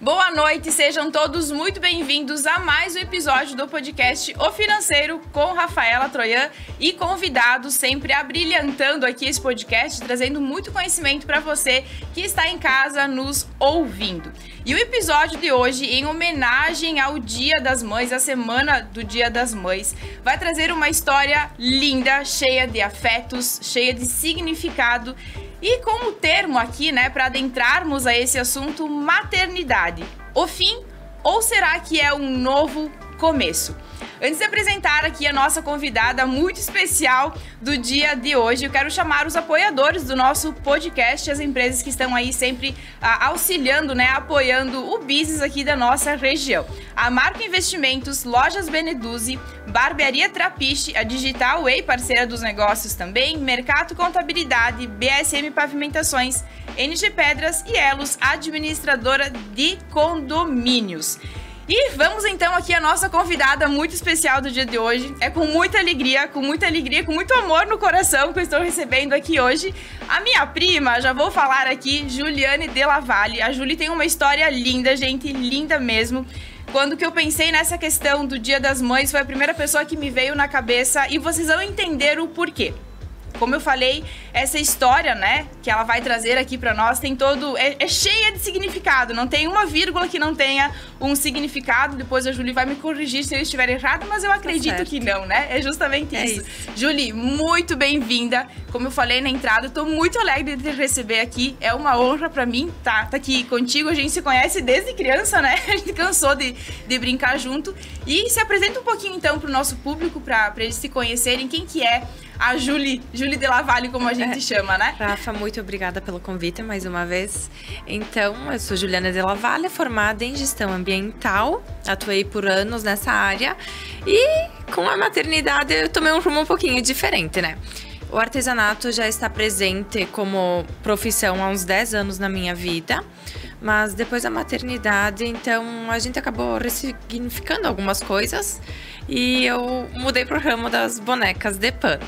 Boa noite, sejam todos muito bem-vindos a mais um episódio do podcast O Financeiro com Rafaela Troian e convidados sempre abrilhantando aqui esse podcast, trazendo muito conhecimento para você que está em casa nos ouvindo. E o episódio de hoje, em homenagem ao Dia das Mães, a semana do Dia das Mães, vai trazer uma história linda, cheia de afetos, cheia de significado. E como termo aqui, né, para adentrarmos a esse assunto, maternidade. O fim ou será que é um novo começo? Antes de apresentar aqui a nossa convidada muito especial do dia de hoje, eu quero chamar os apoiadores do nosso podcast, as empresas que estão aí sempre auxiliando, né, apoiando o business aqui da nossa região. A Marco Investimentos, Lojas Beneduzzi, Barbearia Trapiche, a Digital Way, parceira dos negócios também, Mercato Contabilidade, BSM Pavimentações, NG Pedras e Elos, administradora de condomínios. E vamos então aqui a nossa convidada muito especial do dia de hoje. É com muita alegria, com muito amor no coração que eu estou recebendo aqui hoje a minha prima, já vou falar aqui, Juliane Della Valle. A Juli tem uma história linda, gente, linda mesmo. Quando que eu pensei nessa questão do Dia das Mães, foi a primeira pessoa que me veio na cabeça e vocês vão entender o porquê. Como eu falei, essa história, né, que ela vai trazer aqui pra nós, tem todo... É cheia de significado, não tem uma vírgula que não tenha um significado. Depois a Juli vai me corrigir se eu estiver errado, mas eu acredito que não, né? É justamente isso. Juli, muito bem-vinda. Como eu falei na entrada, eu tô muito alegre de te receber aqui. É uma honra pra mim tá aqui contigo. A gente se conhece desde criança, né? A gente cansou de brincar junto. E se apresenta um pouquinho, então, pro nosso público, pra eles se conhecerem. Quem que é a Juli Della Valle, como a gente chama, né? Rafa, muito obrigada pelo convite mais uma vez. Então, eu sou Juliana Della Valle, formada em gestão ambiental. Atuei por anos nessa área. E com a maternidade eu tomei um rumo um pouquinho diferente, né? O artesanato já está presente como profissão há uns 10 anos na minha vida. Mas depois da maternidade, então, a gente acabou ressignificando algumas coisas. E eu mudei pro ramo das bonecas de pano.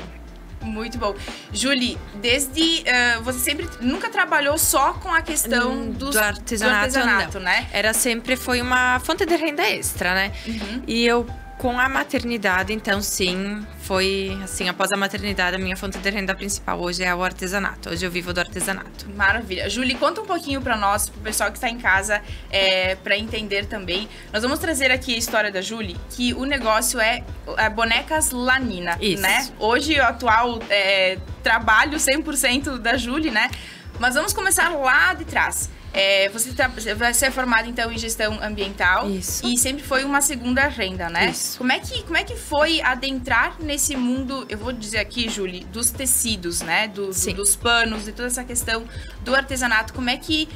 Muito bom. Juli, desde... você sempre nunca trabalhou só com a questão do artesanato, né? Foi uma fonte de renda extra, né? Uhum. E eu, com a maternidade, então sim, foi assim, após a maternidade, a minha fonte de renda principal hoje é o artesanato. Hoje eu vivo do artesanato. Maravilha. Juli, conta um pouquinho pra nós, pro pessoal que está em casa, pra entender também. Nós vamos trazer aqui a história da Juli, que o negócio é Bonecas Lanina, isso, né? Hoje, o atual trabalho 100% da Juli, né? Mas vamos começar lá de trás. Você é formada, então, em gestão ambiental. Isso. E sempre foi uma segunda renda, né? Isso. Como é que foi adentrar nesse mundo, eu vou dizer aqui, Juli, dos tecidos, né? Dos panos, e toda essa questão do artesanato. Como é que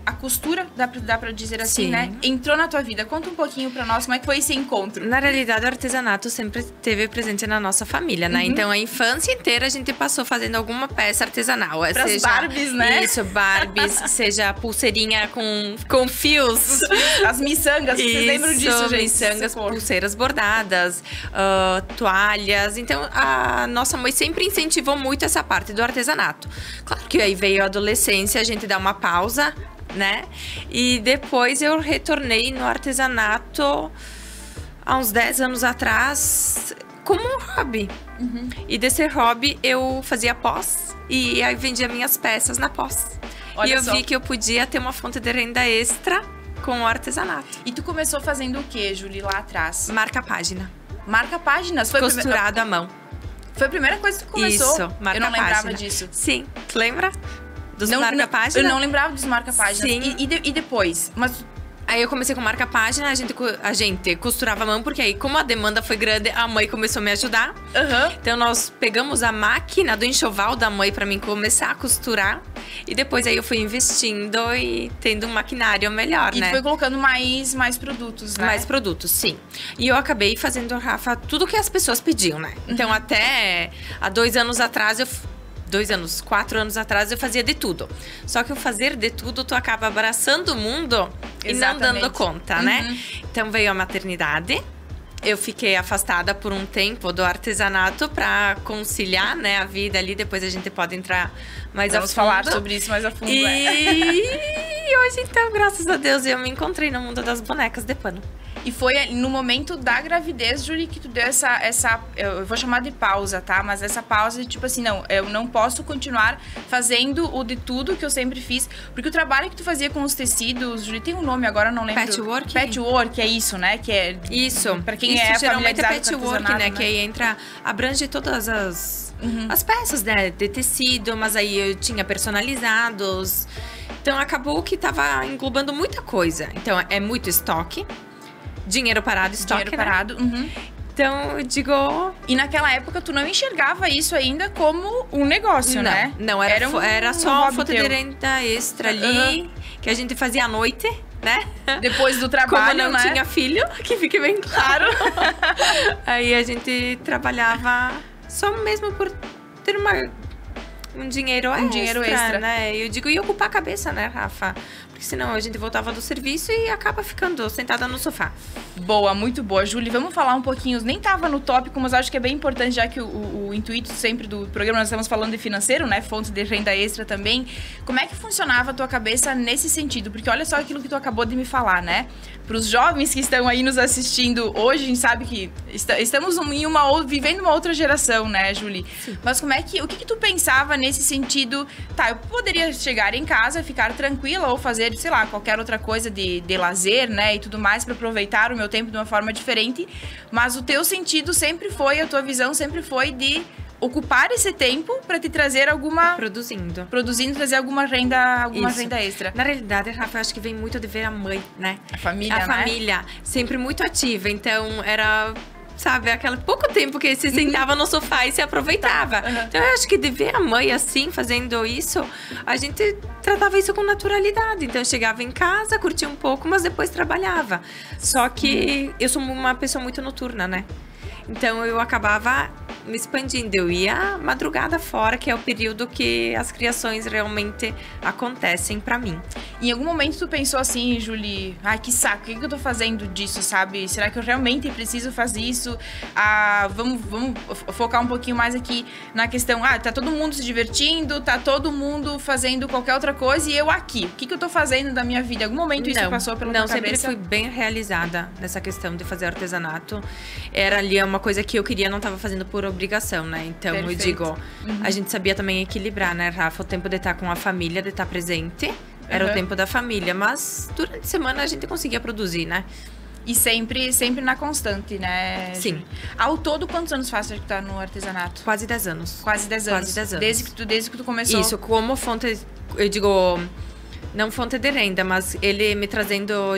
a costura, dá pra dizer assim, né? Entrou na tua vida. Conta um pouquinho pra nós como é que foi esse encontro. Na realidade, o artesanato sempre esteve presente na nossa família, né? Uhum. Então, a infância inteira a gente passou fazendo alguma peça artesanal. Pras Barbies, né? Isso, Barbies, seja pulseirinha com fios. As miçangas, vocês lembram disso, gente? Miçangas, pulseiras bordadas, toalhas. Então, a nossa mãe sempre incentivou muito essa parte do artesanato. Claro que aí veio a adolescência, a gente dá uma pausa, né? E depois eu retornei no artesanato há uns 10 anos atrás como um hobby. Uhum. E desse hobby eu fazia pós e aí vendia minhas peças na pós. Olha, e eu vi que eu podia ter uma fonte de renda extra com o artesanato. E tu começou fazendo o quê, Juli, lá atrás? Marca-página. Marca-páginas? Costurado à mão. Foi a primeira coisa que tu começou? Isso, marca-página. Eu não lembrava disso. Sim, tu lembra? Dos marca-página? Eu não lembrava dos marca-páginas. Sim. E depois? Mas... Aí eu comecei com marca-página, a gente costurava a mão, porque aí como a demanda foi grande, a mãe começou a me ajudar. Uhum. Então nós pegamos a máquina do enxoval da mãe pra mim começar a costurar. E depois aí eu fui investindo e tendo um maquinário melhor, né? E foi colocando mais produtos, né? Mais produtos, sim. E eu acabei fazendo, Rafa, tudo que as pessoas pediam, né? Então até há 2 anos atrás 4 anos atrás eu fazia de tudo. Só que o fazer de tudo, tu acaba abraçando o mundo e não dando conta, né? Então veio a maternidade. Eu fiquei afastada por um tempo do artesanato para conciliar, né, a vida ali. Depois a gente pode entrar mais a fundo. Vamos falar sobre isso mais a fundo. E hoje, então, graças a Deus, eu me encontrei no mundo das bonecas de pano. E foi no momento da gravidez, Julie, que tu deu essa eu vou chamar de pausa, tá? Mas essa pausa de tipo assim, não, eu não posso continuar fazendo o de tudo que eu sempre fiz. Porque o trabalho que tu fazia com os tecidos, Julie, tem um nome agora, não lembro. Patchwork? Patchwork, é isso, né? Que é... Isso. Pra quem isso, é geralmente é familiarizado com patchwork, artesanato, né? Que aí abrange todas as peças, né? De tecido, mas aí eu tinha personalizados. Então, acabou que tava englobando muita coisa. Então, é muito estoque. Dinheiro parado, estoque, Dinheiro parado. Uhum. Então, eu digo... E naquela época, tu não enxergava isso ainda como um negócio, né? Não, era só uma foto de renda extra ali, que a gente fazia à noite, né? Depois do trabalho, como não tinha filho, que fique bem claro. Aí a gente trabalhava só mesmo por ter um dinheiro extra, né? Eu digo, e ocupar a cabeça, né, Rafa? Porque senão a gente voltava do serviço e acaba ficando sentada no sofá. Boa, muito boa. Júlia, vamos falar um pouquinho, nem tava no tópico, mas acho que é bem importante, já que o intuito sempre do programa, nós estamos falando de financeiro, né? Fontes de renda extra também. Como é que funcionava a tua cabeça nesse sentido? Porque olha só aquilo que tu acabou de me falar, né? Para os jovens que estão aí nos assistindo hoje, a gente sabe que estamos vivendo uma outra geração, né, Julie? Sim. Mas o que tu pensava nesse sentido? Tá, eu poderia chegar em casa, ficar tranquila ou fazer, sei lá, qualquer outra coisa de lazer, né, e tudo mais para aproveitar o meu tempo de uma forma diferente, mas o teu sentido sempre foi, a tua visão sempre foi de ocupar esse tempo para te trazer alguma... Produzindo, trazer alguma renda extra. Na realidade, Rafa, eu acho que vem muito de ver a mãe, né? A família, A família, sempre muito ativa. Então, era... Sabe, aquele pouco tempo que se sentava no sofá e se aproveitava. Então, eu acho que de ver a mãe assim, fazendo isso, a gente tratava isso com naturalidade. Então, eu chegava em casa, curtia um pouco, mas depois trabalhava. Só que eu sou uma pessoa muito noturna, né? Então, eu acabava me expandindo. Eu ia madrugada fora, que é o período que as criações realmente acontecem pra mim. Em algum momento tu pensou assim, Julie, ai, que saco, o que eu tô fazendo disso, sabe? Será que eu realmente preciso fazer isso? Vamos focar um pouquinho mais aqui na questão, tá todo mundo se divertindo, tá todo mundo fazendo qualquer outra coisa e eu aqui. O que eu tô fazendo da minha vida? Em algum momento isso passou pela tua cabeça? Não, sempre fui bem realizada nessa questão de fazer artesanato. Era ali uma coisa que eu queria, não tava fazendo por obrigação, né? Então, Perfeito. Eu digo, a gente sabia também equilibrar, né, Rafa? O tempo de estar com a família, de estar presente, era o tempo da família. Mas, durante a semana, a gente conseguia produzir, né? E sempre na constante, né? Sim. Ao todo, quantos anos faz que tu tá no artesanato? Quase 10 anos. Quase 10 anos. Quase 10 anos. Desde que tu começou. Isso, como fonte, eu digo, não fonte de renda, mas ele me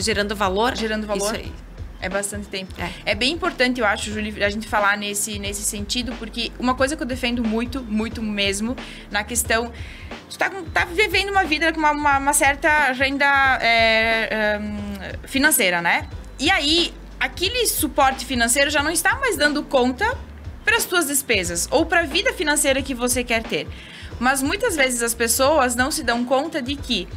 gerando valor. Gerando valor. Isso aí. É bastante tempo. É bem importante, eu acho, Julie, a gente falar nesse sentido, porque uma coisa que eu defendo muito, muito mesmo, na questão... Tu tá vivendo uma vida com uma certa renda financeira, né? E aí, aquele suporte financeiro já não está mais dando conta para as tuas despesas ou para a vida financeira que você quer ter. Mas muitas vezes as pessoas não se dão conta de que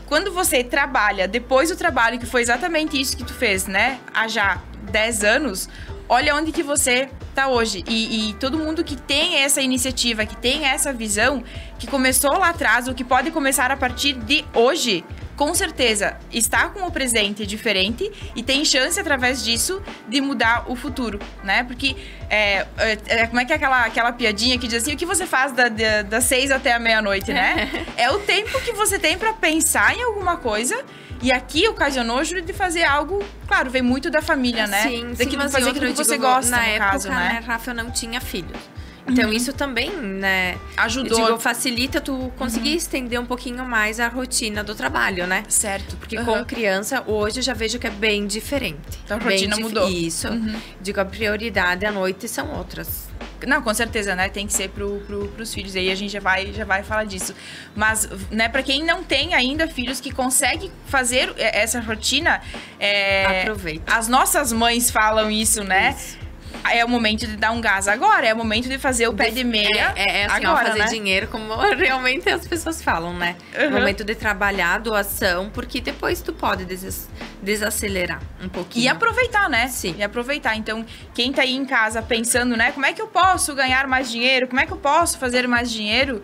quando você trabalha, depois do trabalho, que foi exatamente isso que tu fez, né? Há já 10 anos, olha onde que você tá hoje. E todo mundo que tem essa iniciativa, que tem essa visão, que começou lá atrás, ou que pode começar a partir de hoje, com certeza está com o presente diferente e tem chance, através disso, de mudar o futuro, né? Porque, como é que é aquela piadinha que diz assim, o que você faz das 6 até a meia-noite, né? É o tempo que você tem para pensar em alguma coisa. E aqui ocasionou, Júlia, de fazer algo... Claro, vem muito da família, né? Sim, daquilo mas fazer aquilo que você gosta, na no época, caso, né? Rafa, eu não tinha filhos. Então, isso também, né? Ajudou. Eu digo, facilita tu conseguir estender um pouquinho mais a rotina do trabalho, né? Certo. Porque com criança, hoje eu já vejo que é bem diferente. Então, a rotina mudou. Isso. Digo, a prioridade à noite são outras. Não, com certeza, né? Tem que ser pros filhos. Aí a gente já vai falar disso. Mas, né, pra quem não tem ainda filhos que consegue fazer essa rotina... Aproveita. As nossas mães falam isso, né? Isso. É o momento de dar um gás agora, é o momento de fazer o pé de meia assim, agora, fazer né? dinheiro, como realmente as pessoas falam, né? Momento de trabalhar, doação, porque depois tu pode desacelerar um pouquinho. E aproveitar, né? Sim. E aproveitar. Então, quem tá aí em casa pensando, né? Como é que eu posso ganhar mais dinheiro? Como é que eu posso fazer mais dinheiro?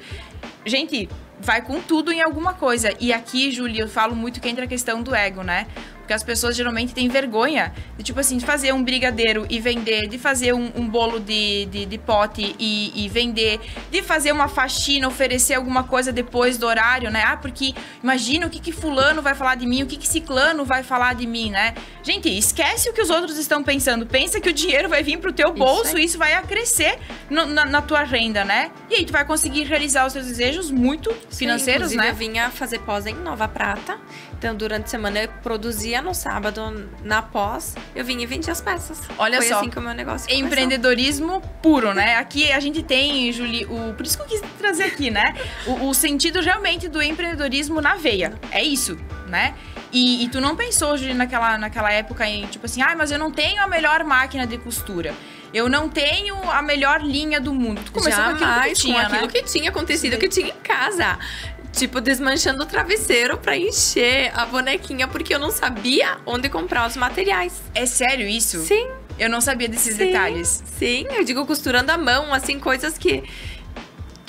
Gente, vai com tudo em alguma coisa. E aqui, Júlia, eu falo muito que entra a questão do ego, né? Porque as pessoas geralmente têm vergonha de, tipo assim, de fazer um brigadeiro e vender, de fazer um bolo de pote e vender, de fazer uma faxina, oferecer alguma coisa depois do horário, né? Ah, porque imagina o que fulano vai falar de mim, o que ciclano vai falar de mim, né? Gente, esquece o que os outros estão pensando. Pensa que o dinheiro vai vir pro teu bolso e isso vai acrescer na tua renda, né? E aí tu vai conseguir realizar os seus desejos muito financeiros, inclusive, né? eu vinha fazer pós em Nova Prata. Então, durante a semana, eu produzia no sábado, na pós, eu vinha e vendia as peças. Olha Foi só, assim que o meu negócio começou. Empreendedorismo puro, né? Aqui a gente tem, Julie, por isso que eu quis trazer aqui, né? O sentido realmente do empreendedorismo na veia. É isso, né? E tu não pensou, Julie, naquela época em, tipo assim, mas eu não tenho a melhor máquina de costura. Eu não tenho a melhor linha do mundo. Tu começou com aquilo que tinha, com aquilo que tinha acontecido, que eu tinha em casa. Tipo, desmanchando o travesseiro pra encher a bonequinha, porque eu não sabia onde comprar os materiais. É sério isso? Sim. Eu não sabia desses detalhes. Sim, eu digo costurando à mão, assim, coisas que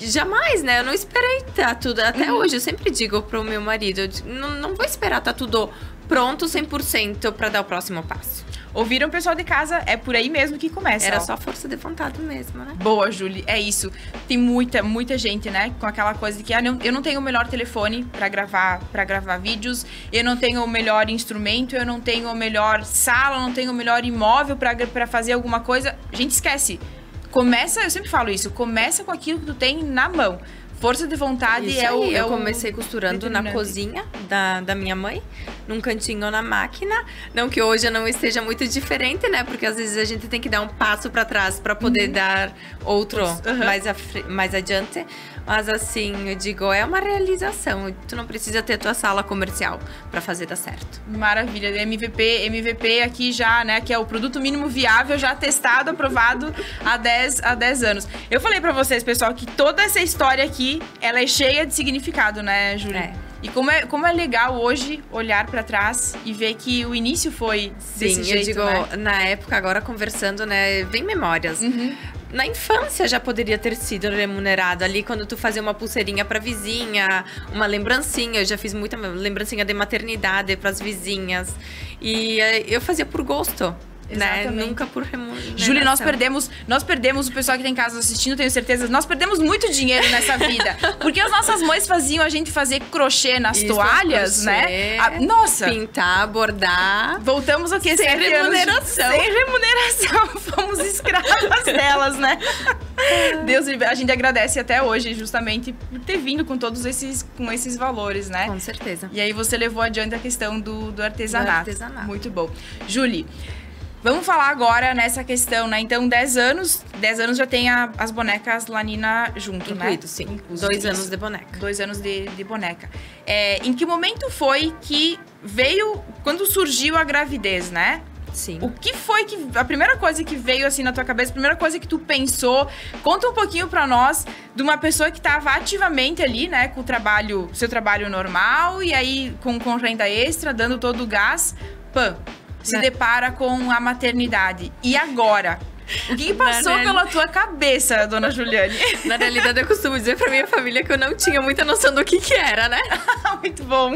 jamais, né? Eu não esperei tá tudo. Até hoje, eu sempre digo pro meu marido, não vou esperar tá tudo pronto 100% pra dar o próximo passo. Ouviram o pessoal de casa? É por aí mesmo que começa. Era só força de vontade mesmo, né? Boa, Julie. É isso. Tem muita gente, né? Com aquela coisa de que eu não tenho o melhor telefone pra gravar vídeos. Eu não tenho o melhor instrumento. Eu não tenho a melhor sala. Eu não tenho o melhor imóvel pra fazer alguma coisa. Gente, esquece. Começa, eu sempre falo isso. Começa com aquilo que tu tem na mão. Força de vontade isso aí, eu comecei costurando na cozinha da minha mãe, num cantinho na máquina. Não que hoje não esteja muito diferente, né? Porque às vezes a gente tem que dar um passo para trás para poder dar outro mais adiante. Mas assim, eu digo, é uma realização. Tu não precisa ter tua sala comercial para fazer dar certo. Maravilha. MVP aqui já, né? Que é o produto mínimo viável, já testado, aprovado há 10 anos. Eu falei para vocês, pessoal, que toda essa história aqui, ela é cheia de significado, né, Júlia? É. E como é legal hoje olhar para trás e ver que o início foi desse jeito, eu digo, né? Na época, agora conversando, né, vem memórias. Na infância já poderia ter sido remunerado ali quando tu fazia uma pulseirinha pra vizinha, uma lembrancinha. Eu já fiz muita lembrancinha de maternidade pras vizinhas. E eu fazia por gosto. Né? Nunca por remuneração. Júlia, nós perdemos o pessoal que tem em casa assistindo, tenho certeza. Nós perdemos muito dinheiro nessa vida. Porque as nossas mães faziam a gente fazer crochê nas toalhas, né? Nossa! Pintar, bordar. Voltamos ao que? Sem remuneração. Sem remuneração. Fomos escravas delas, né? Deus, a gente agradece até hoje, justamente, por ter vindo com todos esses valores, né? Com certeza. E aí você levou adiante a questão do artesanato. Muito bom. Júlia, vamos falar agora nessa questão, né? Então, 10 anos já tem as bonecas Lanina junto, incluído, né? Sim, Incluído, 2 anos de boneca. 2 anos de boneca. Em que momento foi que veio, quando surgiu a gravidez, né? Sim. O que foi a primeira coisa que veio assim na tua cabeça, a primeira coisa que tu pensou? Conta um pouquinho pra nós de uma pessoa que tava ativamente ali, né, com o seu trabalho normal e aí com renda extra, dando todo o gás, se depara com a maternidade. E agora? O que passou pela tua cabeça, dona Juliane? Na realidade, eu costumo dizer pra minha família que eu não tinha muita noção do que era, né? Muito bom.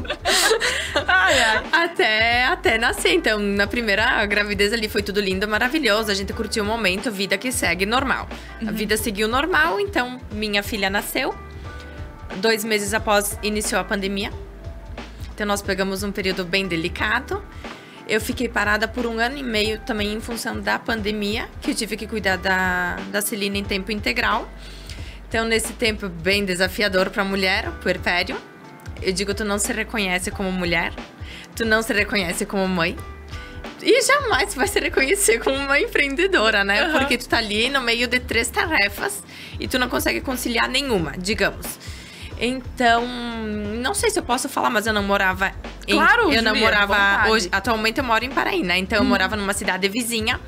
Até nascer. Então, na primeira gravidez ali foi tudo lindo, maravilhoso. A gente curtiu o momento, vida que segue normal. A vida seguiu normal, então minha filha nasceu. 2 meses após iniciou a pandemia. Então, nós pegamos um período bem delicado. Eu fiquei parada por 1 ano e meio também em função da pandemia, que eu tive que cuidar da Celina em tempo integral. Então, nesse tempo bem desafiador para a mulher, o puerpério. Eu digo, tu não se reconhece como mulher, tu não se reconhece como mãe. E jamais vai se reconhecer como uma empreendedora, né? Porque tu tá ali no meio de 3 tarefas e tu não consegue conciliar nenhuma, digamos. Então, não sei se eu posso falar, mas eu não morava em... Claro, eu não morava hoje. Atualmente eu moro em Paraí, né? Então eu morava numa cidade vizinha.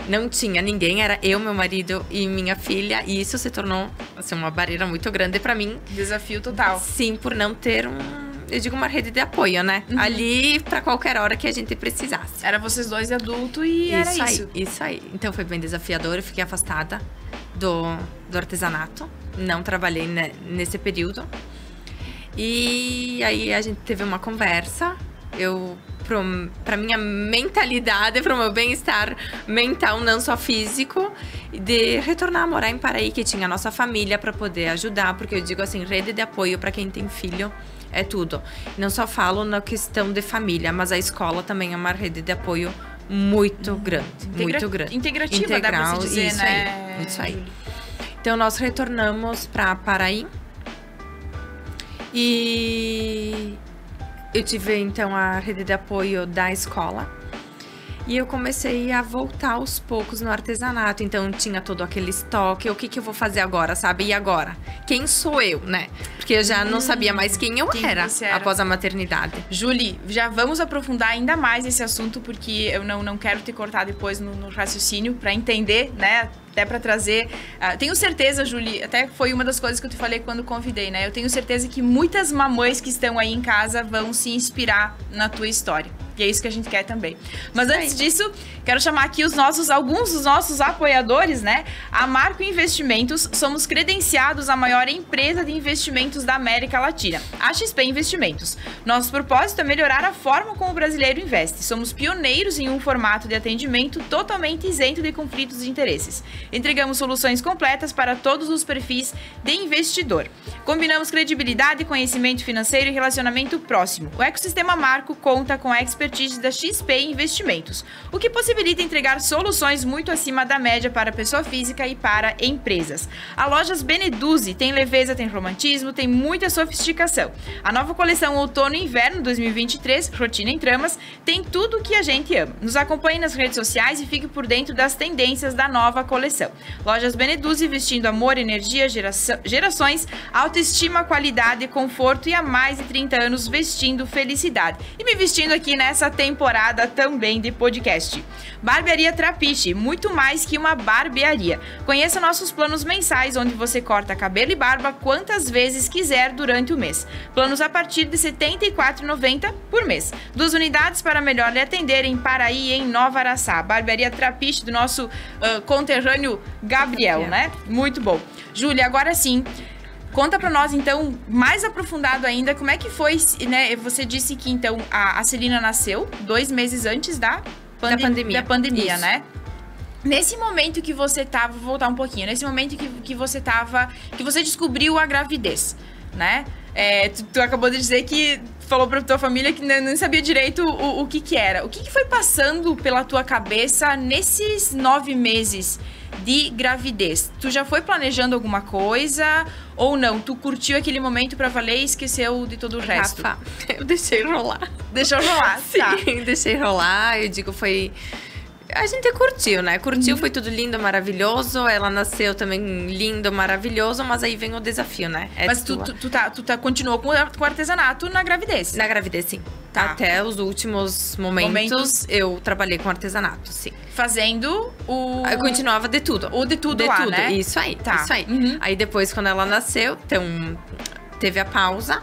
Não tinha ninguém, era eu, meu marido e minha filha. E isso se tornou, assim, uma barreira muito grande pra mim. Desafio total. Sim, por não ter eu digo, uma rede de apoio, né? Ali pra qualquer hora que a gente precisasse. Era vocês dois de adulto e era isso. Isso aí. Então foi bem desafiador, eu fiquei afastada do artesanato. Não trabalhei nesse período. E aí a gente teve uma conversa. Pra minha mentalidade, pro meu bem-estar mental, não só físico, de retornar a morar em Paraí, que tinha a nossa família para poder ajudar, porque eu digo assim, rede de apoio para quem tem filho é tudo. Não só falo na questão de família, mas a escola também é uma rede de apoio muito grande, muito grande. Integrativa, dá pra se dizer, isso né? Aí, isso aí. Então, nós retornamos para Paraí e eu tive, então, a rede de apoio da escola. E eu comecei a voltar aos poucos no artesanato. Então, tinha todo aquele estoque. O que eu vou fazer agora, sabe? E agora? Quem sou eu, né? Porque eu já não sabia mais quem eu era após a maternidade. Julie, já vamos aprofundar ainda mais esse assunto, porque eu não quero te cortar depois no raciocínio, para entender, né? Até para trazer... tenho certeza, Julie, até foi uma das coisas que eu te falei quando convidei, né? Eu tenho certeza que muitas mamães que estão aí em casa vão se inspirar na tua história. E é isso que a gente quer também. Mas antes disso, quero chamar aqui alguns dos nossos apoiadores, né? A Marco Investimentos, somos credenciados à maior empresa de investimentos da América Latina, a XP Investimentos. Nosso propósito é melhorar a forma como o brasileiro investe. Somos pioneiros em um formato de atendimento totalmente isento de conflitos de interesses. Entregamos soluções completas para todos os perfis de investidor. Combinamos credibilidade, conhecimento financeiro e relacionamento próximo. O ecossistema Marco conta com a expertise da XP Investimentos, o que possibilita entregar soluções muito acima da média para pessoa física e para empresas. A Lojas Beneduzzi tem leveza, tem romantismo, tem muita sofisticação. A nova coleção Outono e Inverno 2023, Rotina em Tramas, tem tudo o que a gente ama. Nos acompanhe nas redes sociais e fique por dentro das tendências da nova coleção. Lojas Beneduzzi, vestindo amor, energia, gerações, autoestima, qualidade, conforto e há mais de 30 anos vestindo felicidade. E me vestindo aqui nessa temporada também de podcast. Barbearia Trapiche, muito mais que uma barbearia. Conheça nossos planos mensais, onde você corta cabelo e barba quantas vezes quiser durante o mês. Planos a partir de R$ 74,90 por mês. 2 unidades para melhor lhe atender em Paraí e em Nova Araçá. Barbearia Trapiche, do nosso conterrâneo Gabriel, né? Muito bom. Júlia, agora sim, conta pra nós, então, mais aprofundado ainda, como é que foi, né? Você disse que, então, a Celina nasceu 2 meses antes da pandemia, né? Nesse momento que você tava, vou voltar um pouquinho, nesse momento que você tava, que você descobriu a gravidez, né? Tu acabou de dizer que falou pra tua família que não sabia direito o que era. O que foi passando pela tua cabeça nesses 9 meses de gravidez? Tu já foi planejando alguma coisa ou não? Tu curtiu aquele momento pra valer e esqueceu de todo o resto? Rafa, eu deixei rolar. Deixou rolar, sim, tá. Deixei rolar, eu digo, foi... A gente curtiu, né? Curtiu, foi tudo lindo, maravilhoso. Ela nasceu também lindo, maravilhoso, mas aí vem o desafio, né? Mas tu continuou com o artesanato na gravidez? Na gravidez, sim. Tá. Até os últimos momentos eu trabalhei com artesanato, sim. Fazendo o... Eu continuava de tudo. O de tudo lá, né? Isso aí, isso aí. Aí depois, quando ela nasceu, então, teve a pausa.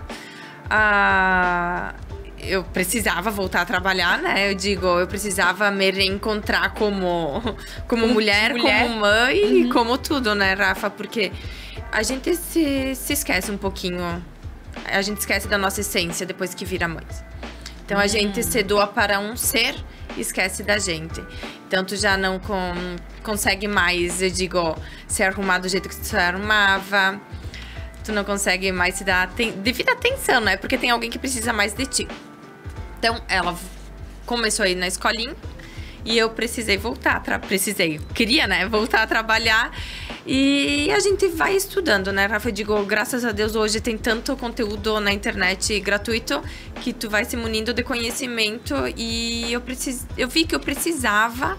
Eu precisava voltar a trabalhar, né? Eu precisava me reencontrar como mulher, como mãe e como tudo, né, Rafa? Porque a gente se esquece um pouquinho. A gente esquece da nossa essência depois que vira mãe. Então, a gente se doa para um ser e esquece da gente. Então, tu já não consegue mais, eu digo, se arrumar do jeito que tu se arrumava. Tu não consegue mais se dar devida atenção, né? Porque tem alguém que precisa mais de ti. Então, ela começou a ir na escolinha e eu precisei voltar. Queria, né? Voltar a trabalhar. E a gente vai estudando, né, Rafa? Eu digo, graças a Deus, hoje tem tanto conteúdo na internet gratuito que tu vai se munindo de conhecimento. E eu vi que eu precisava...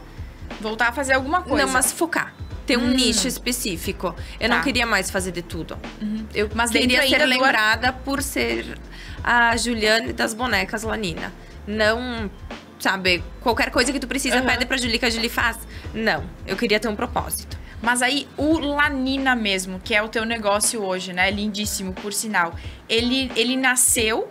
voltar a fazer alguma coisa. Não, mas focar. Ter um nicho específico. Eu não queria mais fazer de tudo. Mas queria ser lembrada por ser a Juliane das bonecas Lanina. Não, sabe, qualquer coisa que tu precisa, pede pra Julie que a Julie faz. Não, eu queria ter um propósito. Mas aí, o Lanina mesmo, que é o teu negócio hoje, né? Lindíssimo, por sinal. Ele nasceu...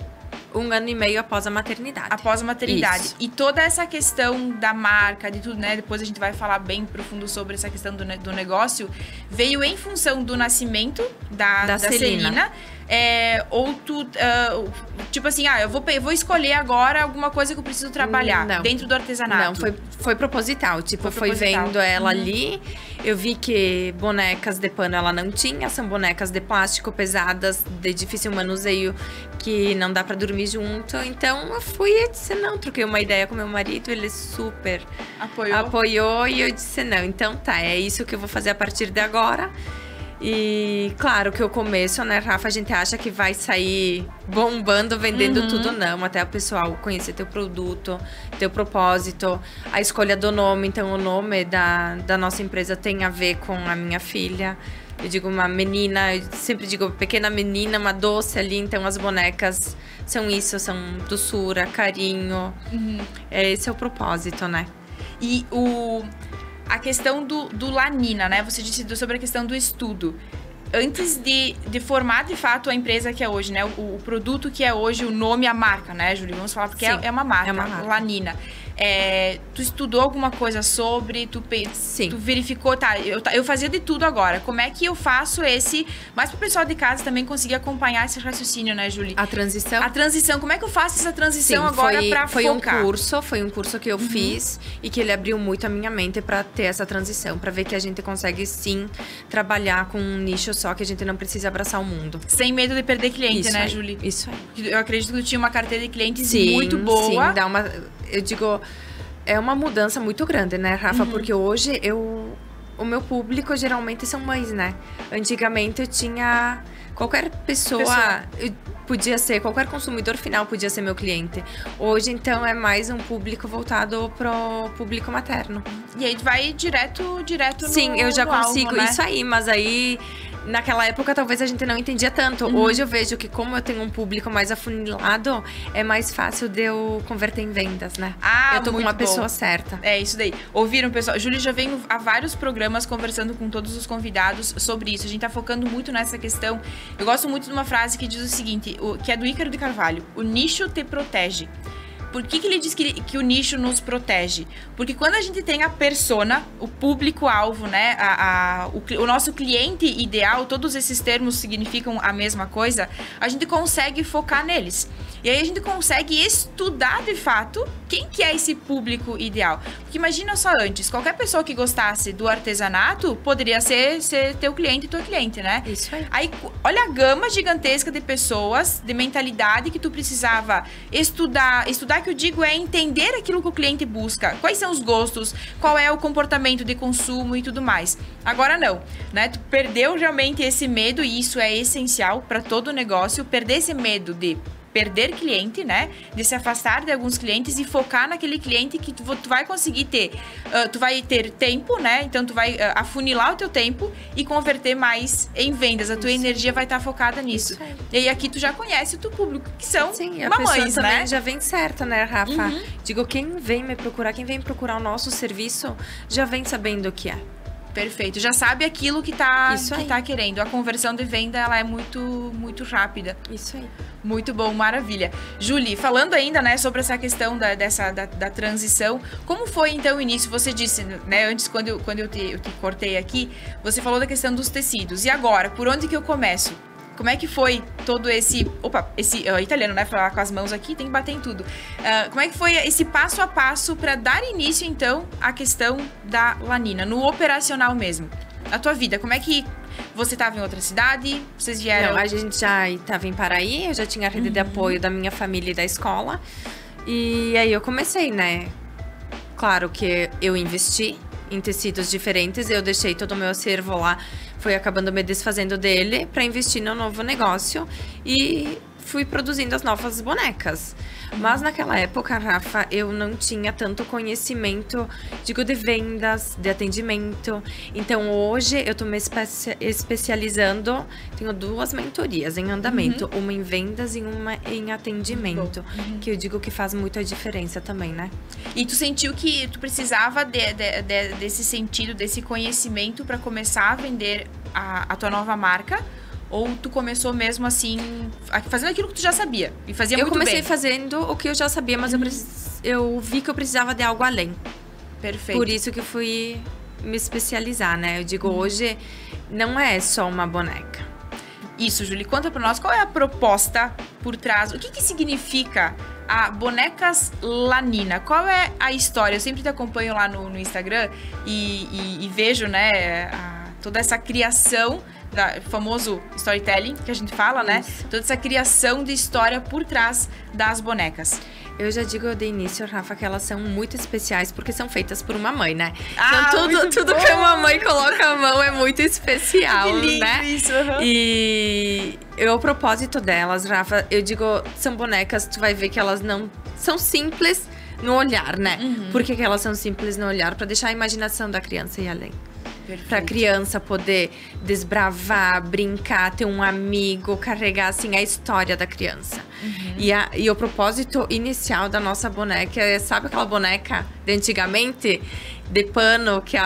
1 ano e meio após a maternidade. Após a maternidade. Isso. E toda essa questão da marca, de tudo, né? Depois a gente vai falar bem profundo sobre essa questão do negócio. Veio em função do nascimento da Celina. Ou tu, tipo assim, eu vou escolher agora alguma coisa que eu preciso trabalhar dentro do artesanato? Não, foi proposital. Tipo, foi vendo ela ali. Eu vi que bonecas de pano ela não tinha. São bonecas de plástico pesadas, de difícil manuseio, que não dá pra dormir junto. Então, eu fui e disse não. Troquei uma ideia com meu marido, ele super apoiou. E eu disse não. Então tá, é isso que eu vou fazer a partir de agora. E claro que o começo, né, Rafa, a gente acha que vai sair bombando, vendendo tudo, não. Até o pessoal conhecer teu produto, teu propósito, a escolha do nome. Então, o nome da nossa empresa tem a ver com a minha filha. Eu digo uma menina, eu sempre digo pequena menina, uma doce ali. Então, as bonecas são isso, são doçura, carinho. Esse é o propósito, né? E a questão do Lanina, né? Você disse sobre a questão do estudo. Antes de formar, de fato, a empresa que é hoje, né? O produto que é hoje, o nome, a marca, né, Júlia? Vamos falar, porque é uma marca, Lanina. Tu estudou alguma coisa sobre? Tu verificou, eu fazia de tudo agora. Como é que eu faço mas pro pessoal de casa também conseguir acompanhar esse raciocínio, né, Júlia? A transição? A transição, como é que eu faço essa transição agora pra focar? Foi um curso que eu fiz e que ele abriu muito a minha mente pra ter essa transição, pra ver que a gente consegue sim trabalhar com um nicho só, que a gente não precisa abraçar o mundo. Sem medo de perder cliente, isso né, aí, Júlia? Isso aí. Eu acredito que tu tinha uma carteira de clientes muito boa. Sim, dá uma... Eu digo, é uma mudança muito grande, né, Rafa? Porque hoje o meu público geralmente são mães, né? Antigamente eu tinha... Qualquer pessoa podia ser, qualquer consumidor final podia ser meu cliente. Hoje, então, é mais um público voltado pro público materno. E aí vai direto no Sim, eu já consigo alvo, né? isso aí, mas aí... Naquela época, talvez a gente não entendia tanto. Hoje eu vejo que como eu tenho um público mais afunilado, é mais fácil de eu converter em vendas, né? Eu tô com uma pessoa certa. É isso daí. Ouviram, pessoal? Júlia já vem há vários programas conversando com todos os convidados sobre isso. A gente tá focando muito nessa questão. Eu gosto muito de uma frase que diz o seguinte, que é do Ícaro de Carvalho. O nicho te protege. Por que ele diz que o nicho nos protege? Porque quando a gente tem a persona, o público-alvo, né? O nosso cliente ideal, todos esses termos significam a mesma coisa, a gente consegue focar neles. E aí a gente consegue estudar, de fato, quem que é esse público ideal. Porque imagina só antes, qualquer pessoa que gostasse do artesanato poderia ser teu cliente e tua cliente, né? Isso aí. Aí, olha a gama gigantesca de pessoas, de mentalidade que tu precisava estudar que eu digo é entender aquilo que o cliente busca. Quais são os gostos, qual é o comportamento de consumo e tudo mais. Agora não, né? Tu perdeu realmente esse medo e isso é essencial para todo negócio, perder esse medo de perder cliente, né? De se afastar de alguns clientes e focar naquele cliente que tu vai conseguir ter. Tu vai ter tempo, né? Então, tu vai afunilar o teu tempo e converter mais em vendas. A tua energia vai estar focada nisso. E aí, aqui tu já conhece o teu público, que são mamães, né? Também já vem certa, né, Rafa? Digo, quem vem procurar o nosso serviço, já vem sabendo o que é. Perfeito. Já sabe aquilo que tá querendo. A conversão de venda, ela é muito, muito rápida. Isso aí. Muito bom, maravilha. Julie, falando ainda, né, sobre essa questão da transição, como foi, então, o início? Você disse, né, antes, quando eu te cortei aqui, você falou da questão dos tecidos. E agora, por onde que eu começo? Como é que foi todo esse italiano, né? Falar com as mãos aqui, tem que bater em tudo. Como é que foi esse passo a passo para dar início, então, à questão da Lanina, no operacional mesmo? A tua vida, como é que você estava em outra cidade? Vocês vieram? Não, a gente já estava em Paraí, eu já tinha a rede de apoio da minha família e da escola. E aí eu comecei, né? Claro que eu investi em tecidos diferentes, eu deixei todo o meu acervo lá, foi acabando me desfazendo dele para investir no novo negócio e fui produzindo as novas bonecas. Mas naquela época, Rafa, eu não tinha tanto conhecimento, digo, de vendas, de atendimento. Então, hoje, eu tô me especializando, tenho 2 mentorias em andamento. Uma em vendas e uma em atendimento. Que eu digo que faz muita diferença também, né? E tu sentiu que tu precisava desse sentido, desse conhecimento para começar a vender a tua nova marca? Ou tu começou mesmo assim, fazendo aquilo que tu já sabia e fazia muito bem? Eu comecei fazendo o que eu já sabia, mas eu vi que eu precisava de algo além. Perfeito. Por isso que eu fui me especializar, né? Eu digo, hoje não é só uma boneca. isso, Julie. Conta pra nós qual é a proposta por trás. O que significa a Bonecas Lanina? Qual é a história? Eu sempre te acompanho lá no Instagram e vejo, né, toda essa criação, famoso storytelling que a gente fala, né? Toda essa criação de história por trás das bonecas. Eu já digo de início, Rafa, que elas são muito especiais porque são feitas por uma mãe, né? Então tudo que uma mãe coloca a mão é muito especial, que lindo, né? Isso, uhum. E o propósito delas, Rafa, eu digo, são bonecas, tu vai ver que elas não são simples no olhar, né? Por que elas são simples no olhar? Pra deixar a imaginação da criança ir além. Pra criança poder desbravar, brincar, ter um amigo, carregar, assim, a história da criança. E o propósito inicial da nossa boneca é, sabe aquela boneca de antigamente? De pano que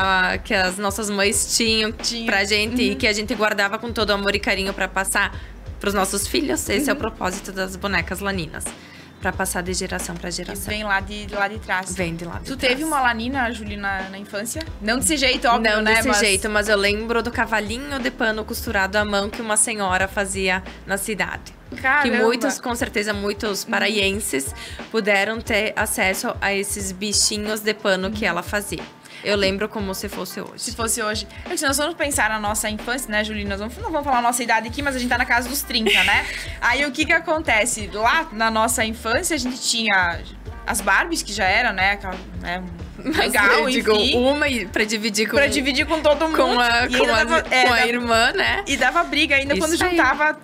as nossas mães tinham pra gente e que a gente guardava com todo amor e carinho pra passar pros nossos filhos? Esse é o propósito das bonecas laninas. Pra passar de geração pra geração. Que vem lá de trás. Vem de lá de trás. Tu trás. teve uma lanina, Julie, na infância? Não desse jeito, óbvio, não né? Não desse jeito, mas eu lembro do cavalinho de pano costurado à mão que uma senhora fazia na cidade. Caramba. Que muitos, com certeza, muitos paraienses puderam ter acesso a esses bichinhos de pano que ela fazia. Eu lembro como se fosse hoje. Se fosse hoje. Gente, nós vamos pensar na nossa infância, né, Julie? Não vamos falar a nossa idade aqui, mas a gente tá na casa dos 30, né? Aí o que acontece? Lá na nossa infância, a gente tinha as Barbies, que já era, né? Aquela, né, legal, enfim. Uma pra dividir com todo mundo. Com a irmã, né? E dava briga ainda quando juntava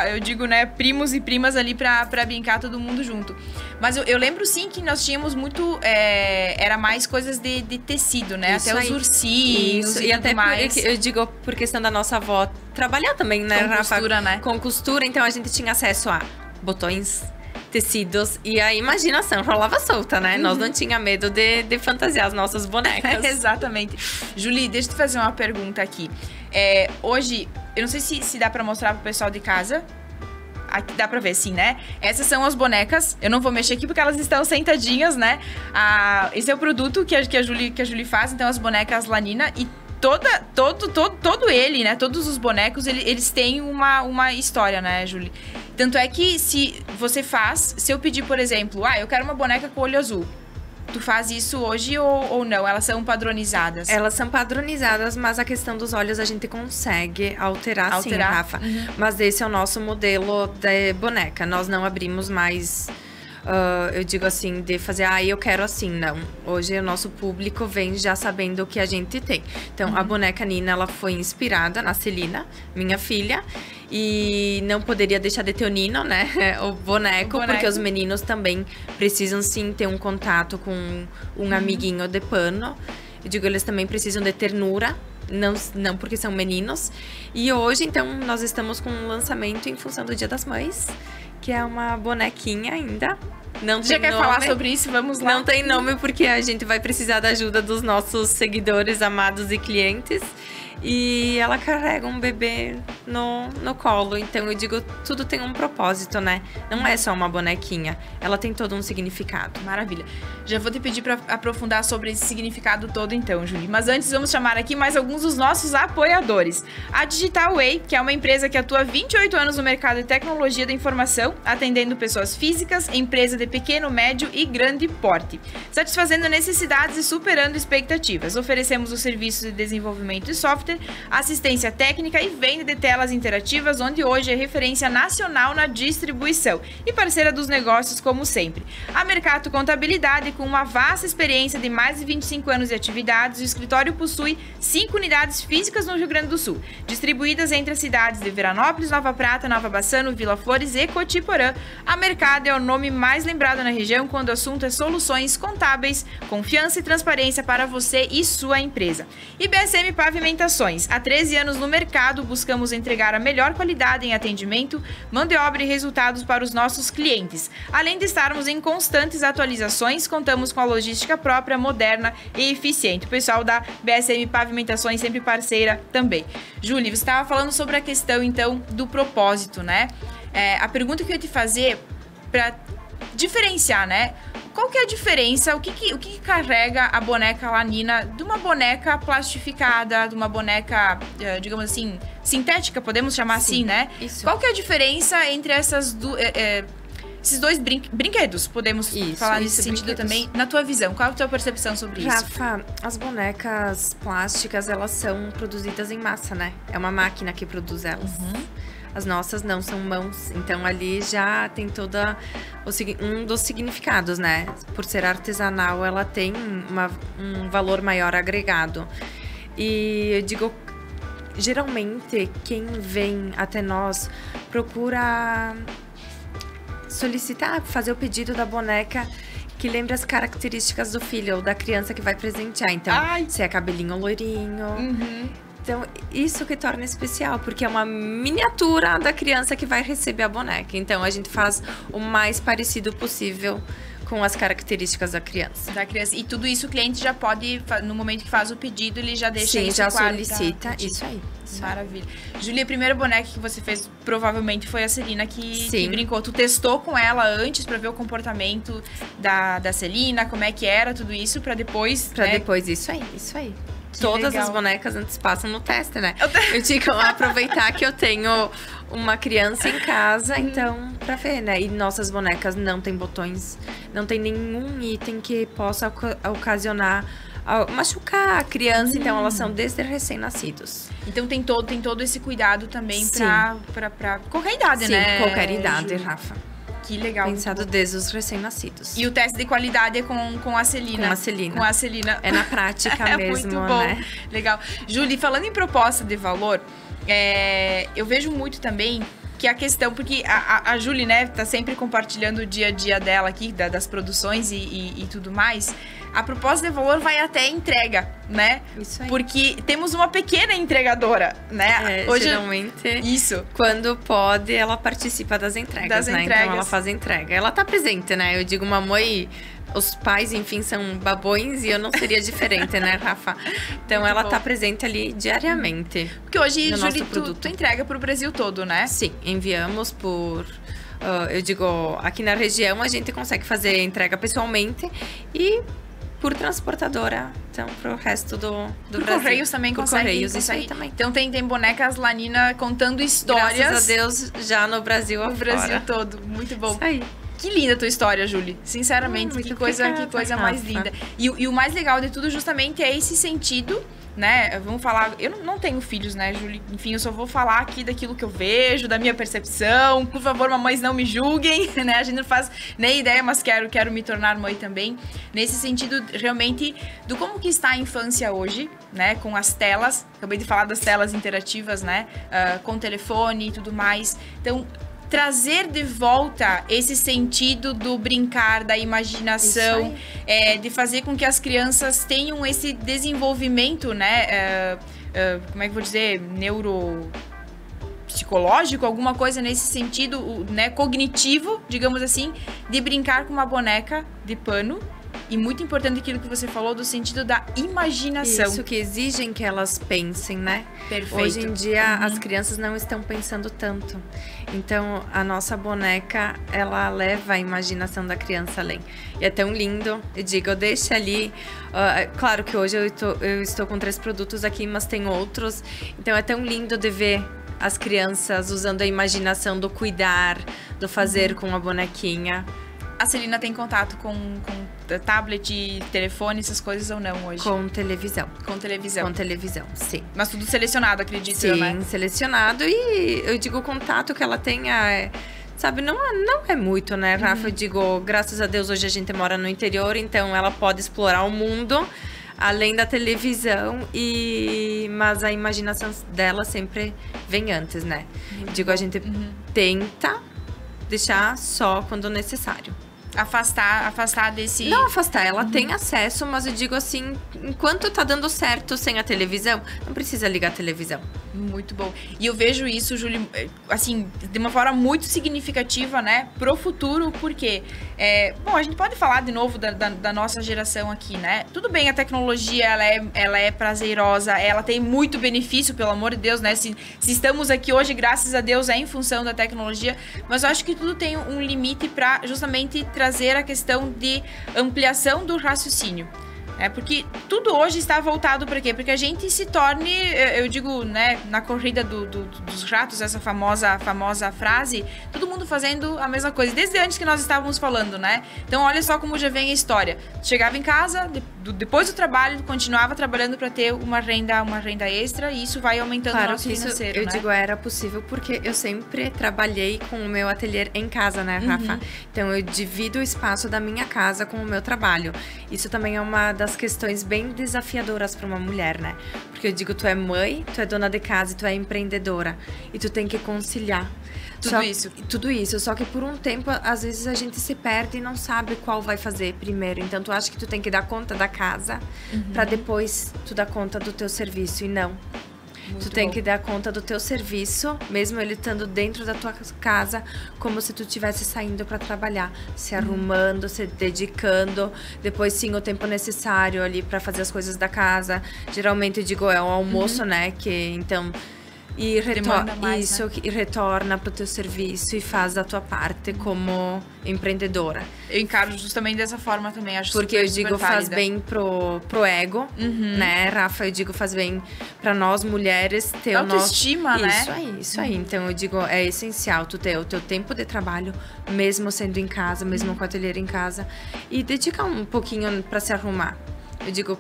eu digo, né, primos e primas ali pra brincar todo mundo junto. Mas eu lembro, sim, que nós tínhamos muito... era mais coisas de tecido, né? Isso até aí. Os ursinhos e até mais. Eu digo por questão da nossa avó trabalhar também, né, Com Rafa? costura, né? Com costura, então a gente tinha acesso a botões, tecidos e a imaginação rolava solta, né? Nós não tinha medo de fantasiar as nossas bonecas. Exatamente. Julie, deixa eu te fazer uma pergunta aqui. Hoje, eu não sei se dá pra mostrar pro pessoal de casa. Aqui dá pra ver, sim, né? Essas são as bonecas. Eu não vou mexer aqui porque elas estão sentadinhas, né? Esse é o produto que a Julie faz. Então, as bonecas Lanina. E todo ele, né? Todos os bonecos, eles têm uma história, né, Julie? Tanto é que se você faz... Se eu pedir, por exemplo... eu quero uma boneca com olho azul. Tu faz isso hoje ou não? Elas são padronizadas? Elas são padronizadas, mas a questão dos olhos a gente consegue alterar. Sim, Rafa. Mas esse é o nosso modelo de boneca. Nós não abrimos mais... eu digo assim, de fazer, eu quero assim, não. Hoje o nosso público vem já sabendo o que a gente tem. Então, a boneca Nina, ela foi inspirada na Celina, minha filha. E não poderia deixar de ter o Nino, né? O boneco, porque os meninos também precisam, sim, ter um contato com um amiguinho de pano. Eu digo, eles também precisam de ternura. Não porque são meninos. E hoje, então, nós estamos com um lançamento em função do Dia das Mães, que é uma bonequinha ainda. Não tem nome. Já quer falar sobre isso? Vamos lá. Não tem nome porque a gente vai precisar da ajuda dos nossos seguidores, amados e clientes. E ela carrega um bebê no colo. Então eu digo, tudo tem um propósito, né? Não é só uma bonequinha. Ela tem todo um significado. Maravilha. Já vou te pedir para aprofundar sobre esse significado todo então, Julie. Mas antes vamos chamar aqui mais alguns dos nossos apoiadores. A Digital Way, que é uma empresa que atua há 28 anos no mercado de tecnologia da informação, atendendo pessoas físicas, empresa de pequeno, médio e grande porte. Satisfazendo necessidades e superando expectativas. Oferecemos os serviços de desenvolvimento de software, assistência técnica e venda de telas interativas, onde hoje é referência nacional na distribuição e parceira dos negócios como sempre. A Mercato Contabilidade, com uma vasta experiência de mais de 25 anos de atividades, o escritório possui 5 unidades físicas no Rio Grande do Sul, distribuídas entre as cidades de Veranópolis, Nova Prata, Nova Bassano, Vila Flores e Cotiporã. A Mercado é o nome mais lembrado na região quando o assunto é soluções contábeis, confiança e transparência para você e sua empresa. E BSM Pavimentações. Há 13 anos no mercado, buscamos entregar a melhor qualidade em atendimento, mão de obra e resultados para os nossos clientes. Além de estarmos em constantes atualizações, contamos com a logística própria, moderna e eficiente. O pessoal da BSM Pavimentações, sempre parceira também. Julie, você estava falando sobre a questão, então, do propósito, né? A pergunta que eu ia te fazer para diferenciar, né? qual que é a diferença? O que carrega a boneca Lanina de uma boneca plastificada, de uma boneca, digamos assim, sintética, podemos chamar assim, né? Isso. Qual que é a diferença entre esses dois brinquedos? Podemos falar nesse sentido também. Na tua visão, qual é a tua percepção sobre isso? Rafa, as bonecas plásticas, elas são produzidas em massa, né? É uma máquina que produz elas. As nossas não, são mãos. Então, ali já tem toda um dos significados, né? Por ser artesanal, ela tem um valor maior agregado. E eu digo, geralmente, quem vem até nós procura solicitar, fazer o pedido da boneca que lembre as características do filho ou da criança que vai presentear. Então, se é cabelinho loirinho... Então, isso que torna especial, porque é uma miniatura da criança que vai receber a boneca. Então, a gente faz o mais parecido possível com as características da criança. E tudo isso o cliente já pode, no momento que faz o pedido, ele já deixa isso já claro, solicita. Isso aí. Maravilha. Júlia, a primeira boneca que você fez provavelmente foi a Celina que brincou. Tu testou com ela antes pra ver o comportamento da Celina, como é que era tudo isso, pra depois... Depois, isso aí. Todas as bonecas antes passam no teste, né? Eu tinha que aproveitar que eu tenho uma criança em casa, então, pra ver, né? E nossas bonecas não tem botões, não tem nenhum item que possa ocasionar, machucar a criança, então elas são desde recém-nascidos. Então tem todo esse cuidado também pra qualquer idade, né? Sim, qualquer idade, Rafa. Que legal. Pensado desde os recém-nascidos. E o teste de qualidade é com a Celina. Com a Celina. É na prática mesmo, muito bom. Né? Legal. Júlia, falando em proposta de valor, eu vejo muito também que a questão... Porque a Júlia, né, tá sempre compartilhando o dia a dia dela aqui, das produções e tudo mais. A proposta de valor vai até a entrega, né? Isso aí. Porque temos uma pequena entregadora, né? Hoje, geralmente, quando pode, ela participa das entregas, né? Então, ela faz a entrega. Ela tá presente, né? Eu digo, mamãe... Os pais, enfim, são babões e eu não seria diferente, né, Rafa? Então, ela tá presente ali diariamente. Porque hoje, Júlia, tu entrega pro Brasil todo, né? Sim, enviamos por... eu digo, aqui na região a gente consegue fazer entrega pessoalmente e por transportadora, então, pro resto do Brasil. Correios também consegue. Correios, isso aí também. Então, tem bonecas Lanina contando histórias. Graças a Deus, já no Brasil afora. No Brasil todo. Muito bom. Isso aí. Que linda a tua história, Júlia. Sinceramente, que coisa mais linda. E o mais legal de tudo justamente é esse sentido, né? Vamos falar... Eu não tenho filhos, né, Júlia? Enfim, eu só vou falar aqui daquilo que eu vejo, da minha percepção. Por favor, mamães, não me julguem, né? A gente não faz nem ideia, mas quero me tornar mãe também. Nesse sentido, realmente, do como que está a infância hoje, né? Com as telas. Acabei de falar das telas interativas, né? Com telefone e tudo mais. Então... trazer de volta esse sentido do brincar, da imaginação, de fazer com que as crianças tenham esse desenvolvimento, né? Como é que eu vou dizer? Neuropsicológico, alguma coisa nesse sentido, né? Cognitivo, digamos assim, de brincar com uma boneca de pano. E muito importante aquilo que você falou do sentido da imaginação. Isso, que exigem que elas pensem, né? Perfeito. Hoje em dia, as crianças não estão pensando tanto. Então, a nossa boneca, ela leva a imaginação da criança além. E é tão lindo. Eu digo, deixa ali... claro que hoje eu estou com 3 produtos aqui, mas tem outros. Então, é tão lindo de ver as crianças usando a imaginação do cuidar, do fazer com a bonequinha. A Celina tem contato com tablet, telefone, essas coisas ou não hoje? Com televisão. Com televisão. Com televisão, sim. Mas tudo selecionado, acredito, né? Sim, selecionado. E eu digo, o contato que ela tenha, sabe, não é muito, né, Rafa? Eu digo, graças a Deus, hoje a gente mora no interior, então ela pode explorar o mundo além da televisão, mas a imaginação dela sempre vem antes, né? Digo, a gente tenta deixar só quando necessário. Afastar desse... Não afastar, ela tem acesso, mas eu digo assim, enquanto tá dando certo sem a televisão, não precisa ligar a televisão. Muito bom. E eu vejo isso, Júlia, assim, de uma forma muito significativa, né, pro futuro, porque, bom, a gente pode falar de novo da nossa geração aqui, né? Tudo bem, a tecnologia, ela é prazerosa, ela tem muito benefício, pelo amor de Deus, né? Se estamos aqui hoje, graças a Deus, é em função da tecnologia, mas eu acho que tudo tem um limite pra justamente trazer trazer a questão de ampliação do raciocínio. Porque tudo hoje está voltado para quê? Porque a gente se torne, eu digo, né, na corrida dos ratos, essa famosa frase, todo mundo fazendo a mesma coisa, desde antes que nós estávamos falando, né? Então, olha só como já vem a história. Chegava em casa, depois do trabalho, continuava trabalhando para ter uma renda extra, e isso vai aumentando o nosso financeiro, eu né? digo, era possível porque eu sempre trabalhei com o meu ateliê em casa, né, Rafa? Então, eu divido o espaço da minha casa com o meu trabalho. Isso também é uma das questões bem desafiadoras para uma mulher, né? Porque eu digo, tu é mãe, tu é dona de casa e tu é empreendedora. E tu tem que conciliar. Tudo isso. Só que por um tempo, às vezes a gente se perde e não sabe qual vai fazer primeiro. Então, tu acha que tu tem que dar conta da casa para depois tu dar conta do teu serviço. E não. Tu tem que dar conta do teu serviço, mesmo ele estando dentro da tua casa, como se tu estivesse saindo para trabalhar, se arrumando, se dedicando. Depois, sim, o tempo necessário ali para fazer as coisas da casa. Geralmente, eu digo, é o almoço, né? Que, então... E retorna pro teu serviço e faz a tua parte como empreendedora. Eu encaro justamente dessa forma também, acho. Porque eu digo, faz bem pro ego, né, Rafa? Eu digo, faz bem pra nós mulheres ter o nosso... Autoestima, né? Isso aí. Então, eu digo, é essencial tu ter o teu tempo de trabalho, mesmo sendo em casa, mesmo com o ateliê em casa. E dedicar um pouquinho pra se arrumar. Eu digo,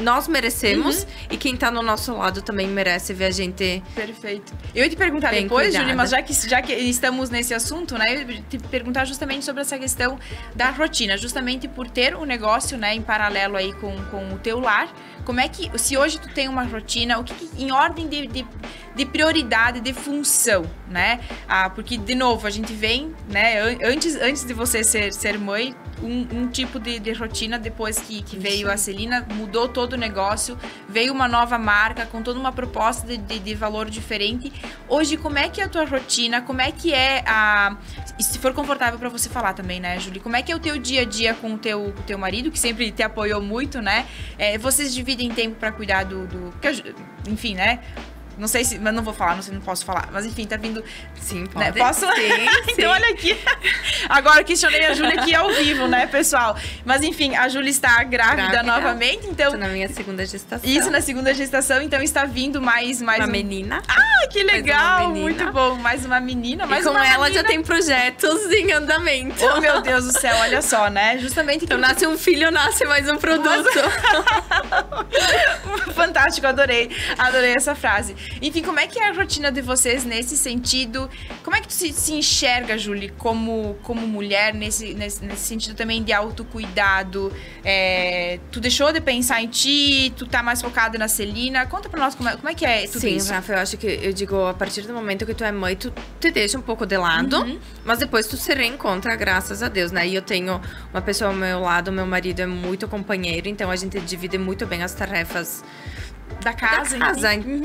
nós merecemos e quem tá no nosso lado também merece ver a gente. Perfeito. Eu ia te perguntar depois, Júlia, mas já que estamos nesse assunto, né? Eu ia te perguntar justamente sobre essa questão da rotina, justamente por ter um negócio, né, em paralelo aí com o teu lar. Como é que, se hoje tu tem uma rotina, o que em ordem de prioridade, de função, né? Porque, de novo, a gente vem, né, antes de você ser mãe, um tipo de rotina, depois que veio a Celina, mudou todo o negócio, veio uma nova marca com toda uma proposta de valor diferente. Hoje, como é que é a tua rotina? Como é que é e se for confortável para você falar também, né, Júlia? Como é que é o teu dia a dia com o teu marido, que sempre te apoiou muito, né? Vocês dividem tempo para cuidar enfim, né? Não sei se... Mas não vou falar, não posso falar. Mas enfim, tá vindo... Sim, pode. Né? Posso? Sim. Então, olha aqui. Agora questionei a Júlia aqui ao vivo, né, pessoal? Mas enfim, a Júlia está grávida novamente, então... Tô na minha segunda gestação. Isso, na segunda gestação. Então, está vindo mais uma menina. Ah, que legal! Muito bom. Mais uma menina, mais uma menina. E com ela já tem projetos em andamento. Oh, meu Deus do céu, olha só, né? Justamente... Então, nasce um filho, nasce mais um produto. Fantástico, adorei essa frase. Enfim, como é que é a rotina de vocês nesse sentido? Como é que tu se enxerga, Julie, como mulher, nesse sentido também de autocuidado? Tu deixou de pensar em ti? Tu tá mais focada na Celina? Conta pra nós como é que é tudo isso. Sim, Rafa, eu acho que, eu digo, a partir do momento que tu é mãe, tu te deixa um pouco de lado, mas depois tu se reencontra, graças a Deus, né? E eu tenho uma pessoa ao meu lado, meu marido é muito companheiro, então a gente divide muito bem as tarefas da casa.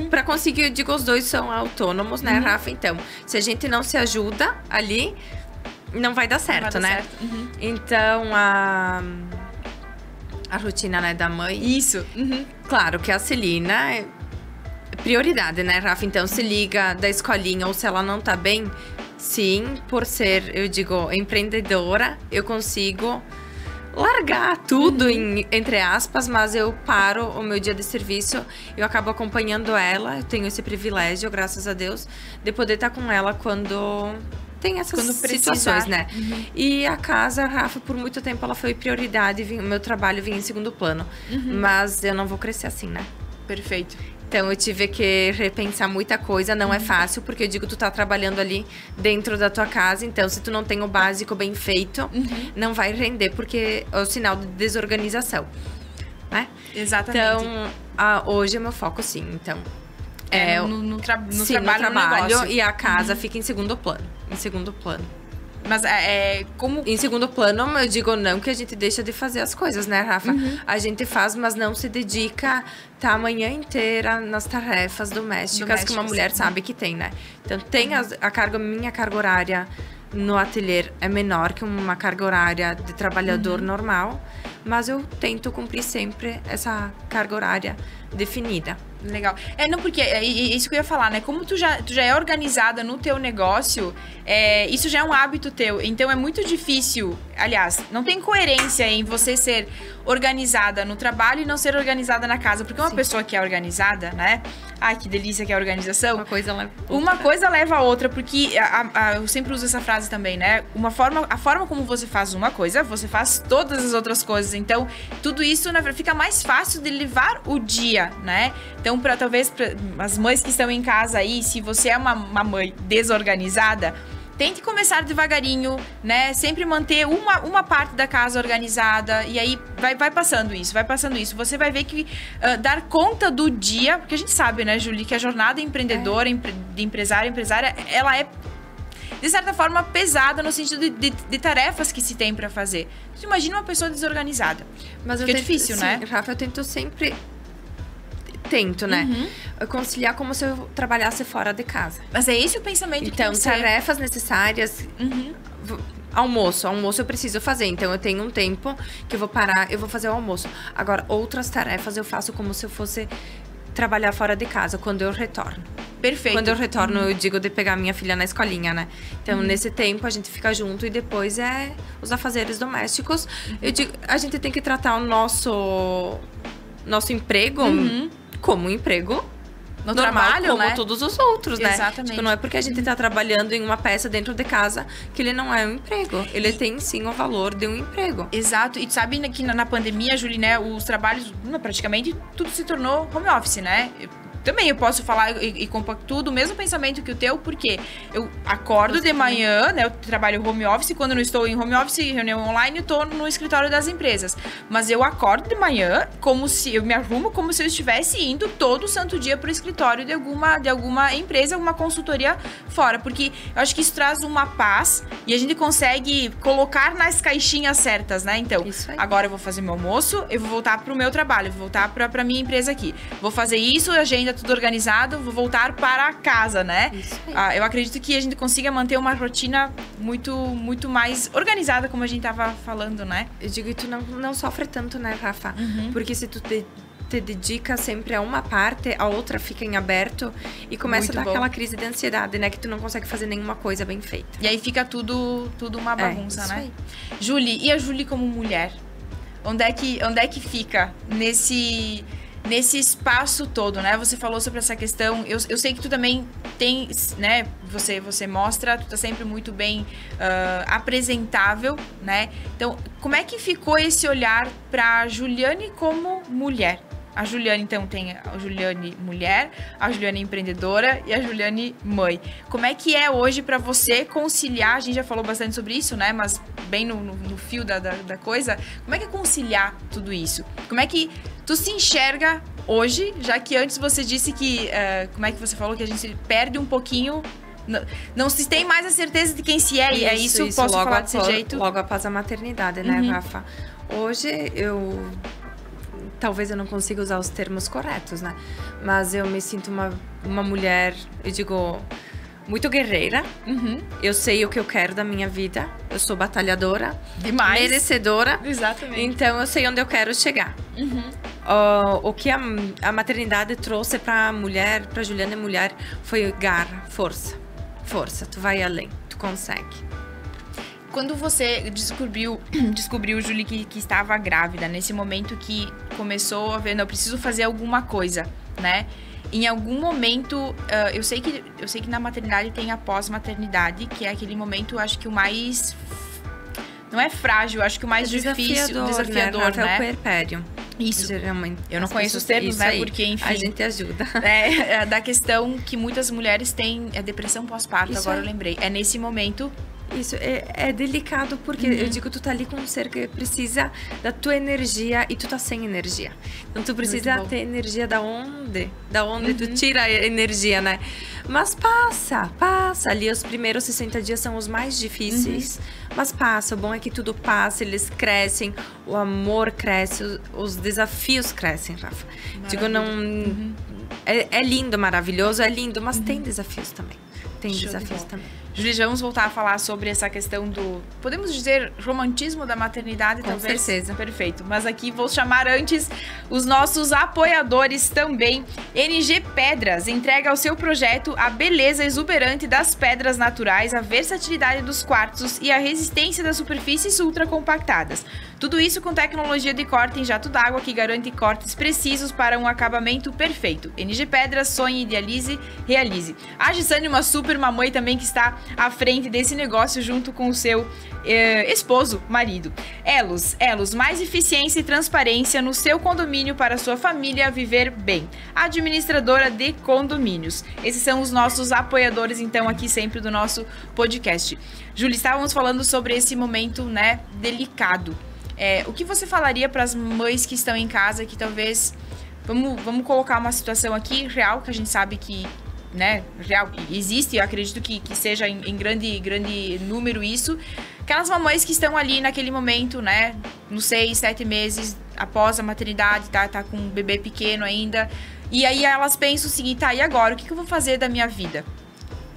Pra conseguir, eu digo, os dois são autônomos, né, Rafa? Então, se a gente não se ajuda ali, não vai dar certo, né? Então, a rotina, né, da mãe... Isso. Claro que a Celina é prioridade, né, Rafa? Então, se liga da escolinha ou se ela não tá bem, sim, por ser, eu digo, empreendedora, eu consigo... largar tudo, entre aspas, mas eu paro o meu dia de serviço, eu acabo acompanhando ela, eu tenho esse privilégio, graças a Deus, de poder estar com ela quando tem essas situações, né? E a casa, Rafa, por muito tempo ela foi prioridade, o meu trabalho vinha em segundo plano, mas eu não vou crescer assim, né? Perfeito. Então, eu tive que repensar muita coisa, não é fácil, porque eu digo, tu tá trabalhando ali dentro da tua casa, então se tu não tem o básico bem feito, não vai render, porque é o sinal de desorganização, né? Exatamente. Então, hoje é meu foco, sim, então... no trabalho, no negócio. E a casa fica em segundo plano, Mas como... Em segundo plano, eu digo não que a gente deixa de fazer as coisas, né, Rafa? A gente faz, mas não se dedica a manhã inteira nas tarefas domésticas que uma mulher sabe que tem, né? Então, tem minha carga horária no ateliê é menor que uma carga horária de trabalhador normal, mas eu tento cumprir sempre essa carga horária definida. Legal. Não, porque é isso que eu ia falar, né? Como tu já é organizada no teu negócio, isso já é um hábito teu. Então, é muito difícil... Aliás, não tem coerência em você ser organizada no trabalho e não ser organizada na casa. Porque uma pessoa que é organizada, né? Ai, que delícia que é a organização. Uma coisa leva a outra. Porque eu sempre uso essa frase também, né? A forma como você faz uma coisa, você faz todas as outras coisas. Então, tudo isso fica mais fácil de levar o dia, né? Então, talvez as mães que estão em casa aí, se você é uma mãe desorganizada, tente começar devagarinho, né? Sempre manter uma parte da casa organizada. E aí vai passando isso. Você vai ver que dar conta do dia... Porque a gente sabe, né, Julie, que a jornada empreendedora, de empresária, ela é, de certa forma, pesada no sentido de tarefas que se tem pra fazer. Você imagina uma pessoa desorganizada. Mas é difícil, né? Rafa, eu tento sempre... né? Conciliar como se eu trabalhasse fora de casa. Mas é esse o pensamento que então, tarefas necessárias. Almoço eu preciso fazer. Então, eu tenho um tempo que eu vou parar, eu vou fazer o almoço. Agora, outras tarefas eu faço como se eu fosse trabalhar fora de casa, quando eu retorno. Perfeito. Quando eu retorno, eu digo de pegar minha filha na escolinha, né? Então, nesse tempo, a gente fica junto e depois os afazeres domésticos. Eu digo, a gente tem que tratar o nosso emprego como um emprego no normal, trabalho, como né? Todos os outros, né? Exatamente. Tipo, não é porque a gente tá trabalhando em uma peça dentro de casa que ele não é um emprego. Ele tem, sim, o valor de um emprego. Exato. E tu sabe que na pandemia, Julie, né? Os trabalhos, praticamente, tudo se tornou home office, né? Também eu posso falar e compactuo do mesmo pensamento que o teu, porque eu acordo de manhã, né? Eu trabalho home office, quando eu não estou em home office, reunião online, eu estou no escritório das empresas. Mas eu acordo de manhã, eu me arrumo como se eu estivesse indo todo santo dia para o escritório de alguma empresa, alguma consultoria fora. Porque eu acho que isso traz uma paz e a gente consegue colocar nas caixinhas certas, né? Então, agora eu vou fazer meu almoço, eu vou voltar para o meu trabalho, vou voltar para minha empresa aqui. Vou fazer isso, agenda tudo organizado, vou voltar para casa, né? Eu acredito que a gente consiga manter uma rotina muito mais organizada, como a gente tava falando, né? Eu digo, e tu não sofre tanto, né, Rafa? Porque se tu te dedica sempre a uma parte, a outra fica em aberto e começa a dar aquela crise de ansiedade, né? Que tu não consegue fazer nenhuma coisa bem feita. E aí fica tudo uma bagunça, né? Aí. Julie, e a Julie como mulher? Onde é que fica nesse espaço todo, né? Você falou sobre essa questão. Eu sei que tu também tem, né? Você mostra, tu tá sempre muito bem apresentável, né? Então, como é que ficou esse olhar pra Juliane como mulher? A Juliane, então, tem a Juliane mulher, a Juliane empreendedora e a Juliane mãe. Como é que é hoje pra você conciliar? A gente já falou bastante sobre isso, né? Mas bem no fio da coisa. Como é que é conciliar tudo isso? Como é que tu se enxerga hoje, já que antes você disse que... como é que você falou? Que a gente perde um pouquinho... Não se tem mais a certeza de quem se é. Isso posso falar desse jeito? Logo após a maternidade, né, Rafa? Hoje, talvez eu não consiga usar os termos corretos, né? Mas eu me sinto uma mulher, eu digo... muito guerreira. Eu sei o que eu quero da minha vida. Eu sou batalhadora. Demais. Merecedora. Exatamente. Então, eu sei onde eu quero chegar. O que a maternidade trouxe pra mulher, pra Juliane mulher, foi garra, força. Força, tu vai além, tu consegue. Quando você descobriu, Julie, que estava grávida, nesse momento que começou a ver, não, eu preciso fazer alguma coisa, né? Em algum momento, eu sei que na maternidade tem a pós-maternidade, que é aquele momento, acho que o mais... Não é frágil, acho que o mais difícil, desafiador, né? É o puerpério. Isso. Geralmente. Eu não conheço os termos, né? Aí. Porque, enfim... A gente ajuda. Da questão que muitas mulheres têm, depressão pós-parto, agora eu lembrei. É nesse momento... Isso é delicado porque eu digo, tu tá ali com um ser que precisa da tua energia e tu tá sem energia. Então tu precisa ter energia da onde tu tira a energia, né? Mas passa. Ali os primeiros 60 dias são os mais difíceis, mas passa. O bom é que tudo passa, eles crescem, o amor cresce, os desafios crescem, Rafa. Digo, não... É lindo, maravilhoso, é lindo, mas tem desafios também. tem desafios também. Júlia, vamos voltar a falar sobre essa questão do, podemos dizer, romantismo da maternidade, Com talvez? certeza. Perfeito. Mas aqui vou chamar antes os nossos apoiadores também. NG Pedras entrega ao seu projeto a beleza exuberante das pedras naturais, a versatilidade dos quartzos e a resistência das superfícies ultracompactadas. Tudo isso com tecnologia de corte em jato d'água que garante cortes precisos para um acabamento perfeito. NG Pedras, sonhe, idealize, realize. A Gisane, uma super mamãe também que está à frente desse negócio junto com o seu esposo, marido. Elos, mais eficiência e transparência no seu condomínio para a sua família viver bem. Administradora de condomínios. Esses são os nossos apoiadores, então, aqui sempre do nosso podcast. Júlia, estávamos falando sobre esse momento, né, delicado. O que você falaria para as mães que estão em casa, que talvez... Vamos colocar uma situação aqui real, que a gente sabe que, né, real, existe, eu acredito que seja em grande número isso. Aquelas mamães que estão ali naquele momento, né, nos 6, 7 meses após a maternidade, tá com um bebê pequeno ainda. E aí elas pensam o seguinte, e agora? O que eu vou fazer da minha vida?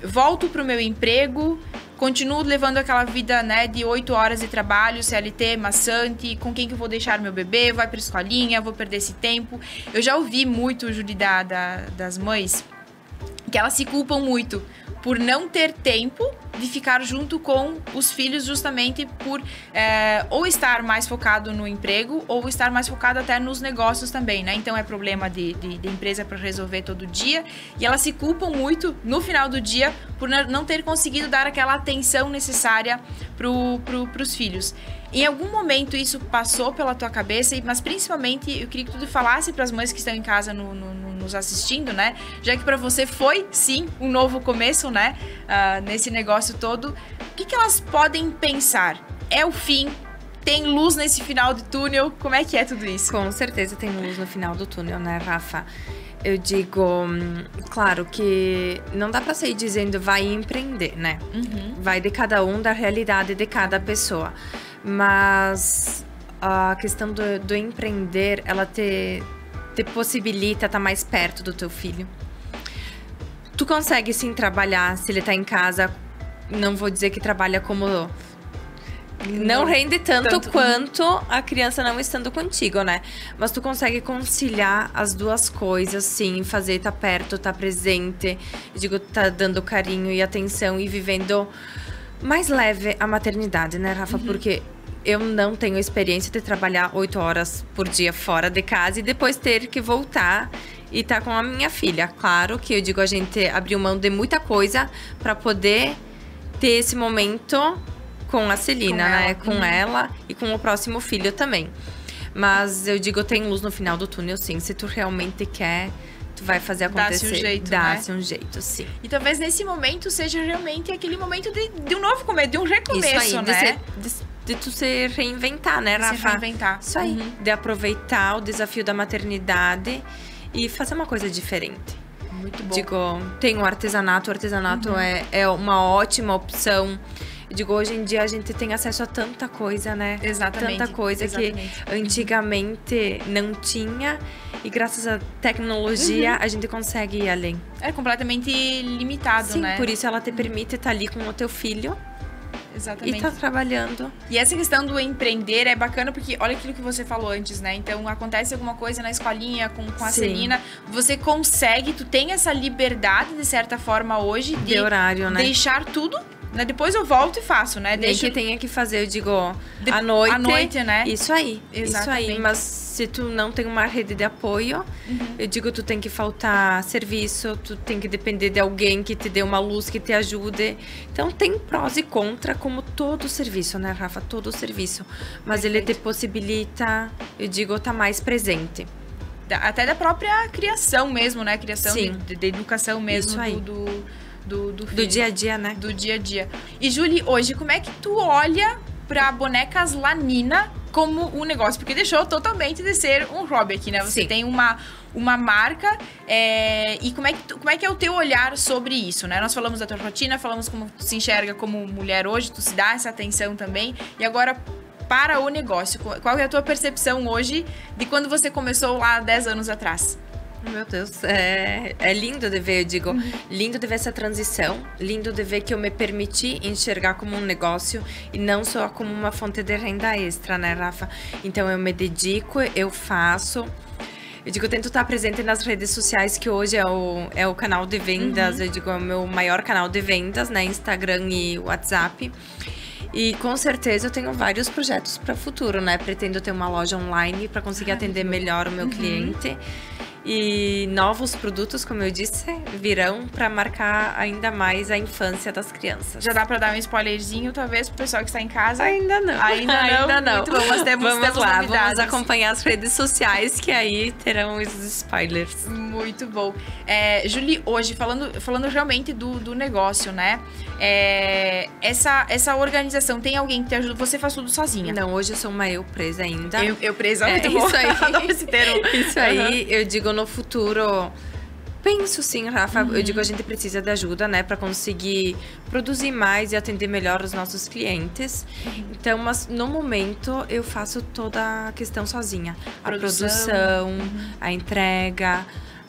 Volto pro meu emprego... Continuo levando aquela vida, né, de 8 horas de trabalho, CLT, maçante, com quem que eu vou deixar meu bebê, vai pra escolinha, vou perder esse tempo. Eu já ouvi muito, Júlia, das mães, que elas se culpam muito por não ter tempo de ficar junto com os filhos, justamente por ou estar mais focado no emprego ou estar mais focado até nos negócios também, né? Então é problema de empresa para resolver todo dia e elas se culpam muito no final do dia por não ter conseguido dar aquela atenção necessária pros filhos. Em algum momento isso passou pela tua cabeça, mas principalmente eu queria que tu falasse para as mães que estão em casa nos assistindo, né? Já que para você foi, sim, um novo começo, né? Nesse negócio todo. O que elas podem pensar? É o fim? Tem luz nesse final do túnel? Como é que é tudo isso? Com certeza tem luz no final do túnel, né, Rafa? Eu digo, claro que não dá pra sair dizendo vai empreender, né? Uhum. Vai de cada um, da realidade de cada pessoa. Mas a questão do empreender, ela te possibilita estar mais perto do teu filho. Tu consegue sim trabalhar se ele tá em casa, não vou dizer que trabalha como... Não rende tanto quanto a criança não estando contigo, né? Mas tu consegue conciliar as duas coisas, sim. Fazer tá perto, tá presente. Eu digo, tá dando carinho e atenção e vivendo mais leve a maternidade, né, Rafa? Uhum. Porque eu não tenho experiência de trabalhar 8 horas por dia fora de casa e depois ter que voltar e tá com a minha filha. Claro que eu digo, a gente abriu mão de muita coisa pra poder ter esse momento... Com a Celina, né? Com ela e com o próximo filho também. Mas eu digo, tem luz no final do túnel, sim. Se tu realmente quer, tu vai fazer acontecer. Dá-se um jeito, Dá-se um jeito, sim. E talvez nesse momento seja realmente aquele momento de um novo começo, de um recomeço, isso aí, né? De tu se reinventar, né, Rafa? Se reinventar. Isso aí. Uhum. De aproveitar o desafio da maternidade e fazer uma coisa diferente. Muito bom. Digo, tem o artesanato. O artesanato é uma ótima opção. Eu digo, hoje em dia a gente tem acesso a tanta coisa, né? Exatamente. Tanta coisa que antigamente não tinha. E graças à tecnologia, a gente consegue ir além. É completamente limitado, Sim, né? por isso ela te permite estar ali com o teu filho. Exatamente. E tá trabalhando. E essa questão do empreender é bacana porque olha aquilo que você falou antes, né? Então acontece alguma coisa na escolinha com a Celina, você consegue, tu tem essa liberdade de certa forma hoje de horário, né? Deixar tudo, né? Depois eu volto e faço, né? Nem que tenha que fazer, eu digo, à noite. À noite, né? Isso aí. Exatamente. Isso aí. Mas se tu não tem uma rede de apoio, eu digo, tu tem que faltar serviço, tu tem que depender de alguém que te dê uma luz, que te ajude. Então tem prós e contras, como todo serviço, né, Rafa? Todo serviço. Mas ele te possibilita, eu digo, estar mais presente. Até da própria criação mesmo, né? Criação de educação mesmo. Isso aí. Do dia a dia, né? Do dia a dia. E, Julie, hoje, como é que tu olha pra Bonecas Lanina como um negócio? Porque deixou totalmente de ser um hobby aqui, né? Você tem uma marca, e como é que é o teu olhar sobre isso, né? Nós falamos da tua rotina, falamos como tu se enxerga como mulher hoje, tu se dá essa atenção também. E agora, para o negócio, qual é a tua percepção hoje de quando você começou lá 10 anos atrás? Meu Deus, é lindo de ver, eu digo, lindo de ver essa transição, lindo de ver que eu me permiti enxergar como um negócio e não só como uma fonte de renda extra, né, Rafa? Então eu me dedico, eu faço. Eu digo, eu tento estar presente nas redes sociais, que hoje é o canal de vendas, eu digo, é o meu maior canal de vendas, né, Instagram e WhatsApp. E com certeza eu tenho vários projetos para o futuro, né? Pretendo ter uma loja online para conseguir atender melhor o meu cliente. E novos produtos, como eu disse, virão para marcar ainda mais a infância das crianças. Já dá para dar um spoilerzinho, talvez, pro pessoal que está em casa? Ainda não. Ainda não. Muito bom, mas temos lá, novidades. Vamos acompanhar as redes sociais, que aí terão os spoilers. Muito bom. Julie, hoje, falando realmente do negócio, né? Essa organização, tem alguém que te ajuda? Você faz tudo sozinha? Não, hoje eu sou uma eu presa ainda. Eu presa, muito bom. Isso aí. Adoro esse termo. Isso aí, eu digo, no futuro... Penso sim, Rafa. Eu digo, a gente precisa de ajuda, né? Para conseguir produzir mais e atender melhor os nossos clientes. Então, mas no momento, eu faço toda a questão sozinha. A produção, a entrega,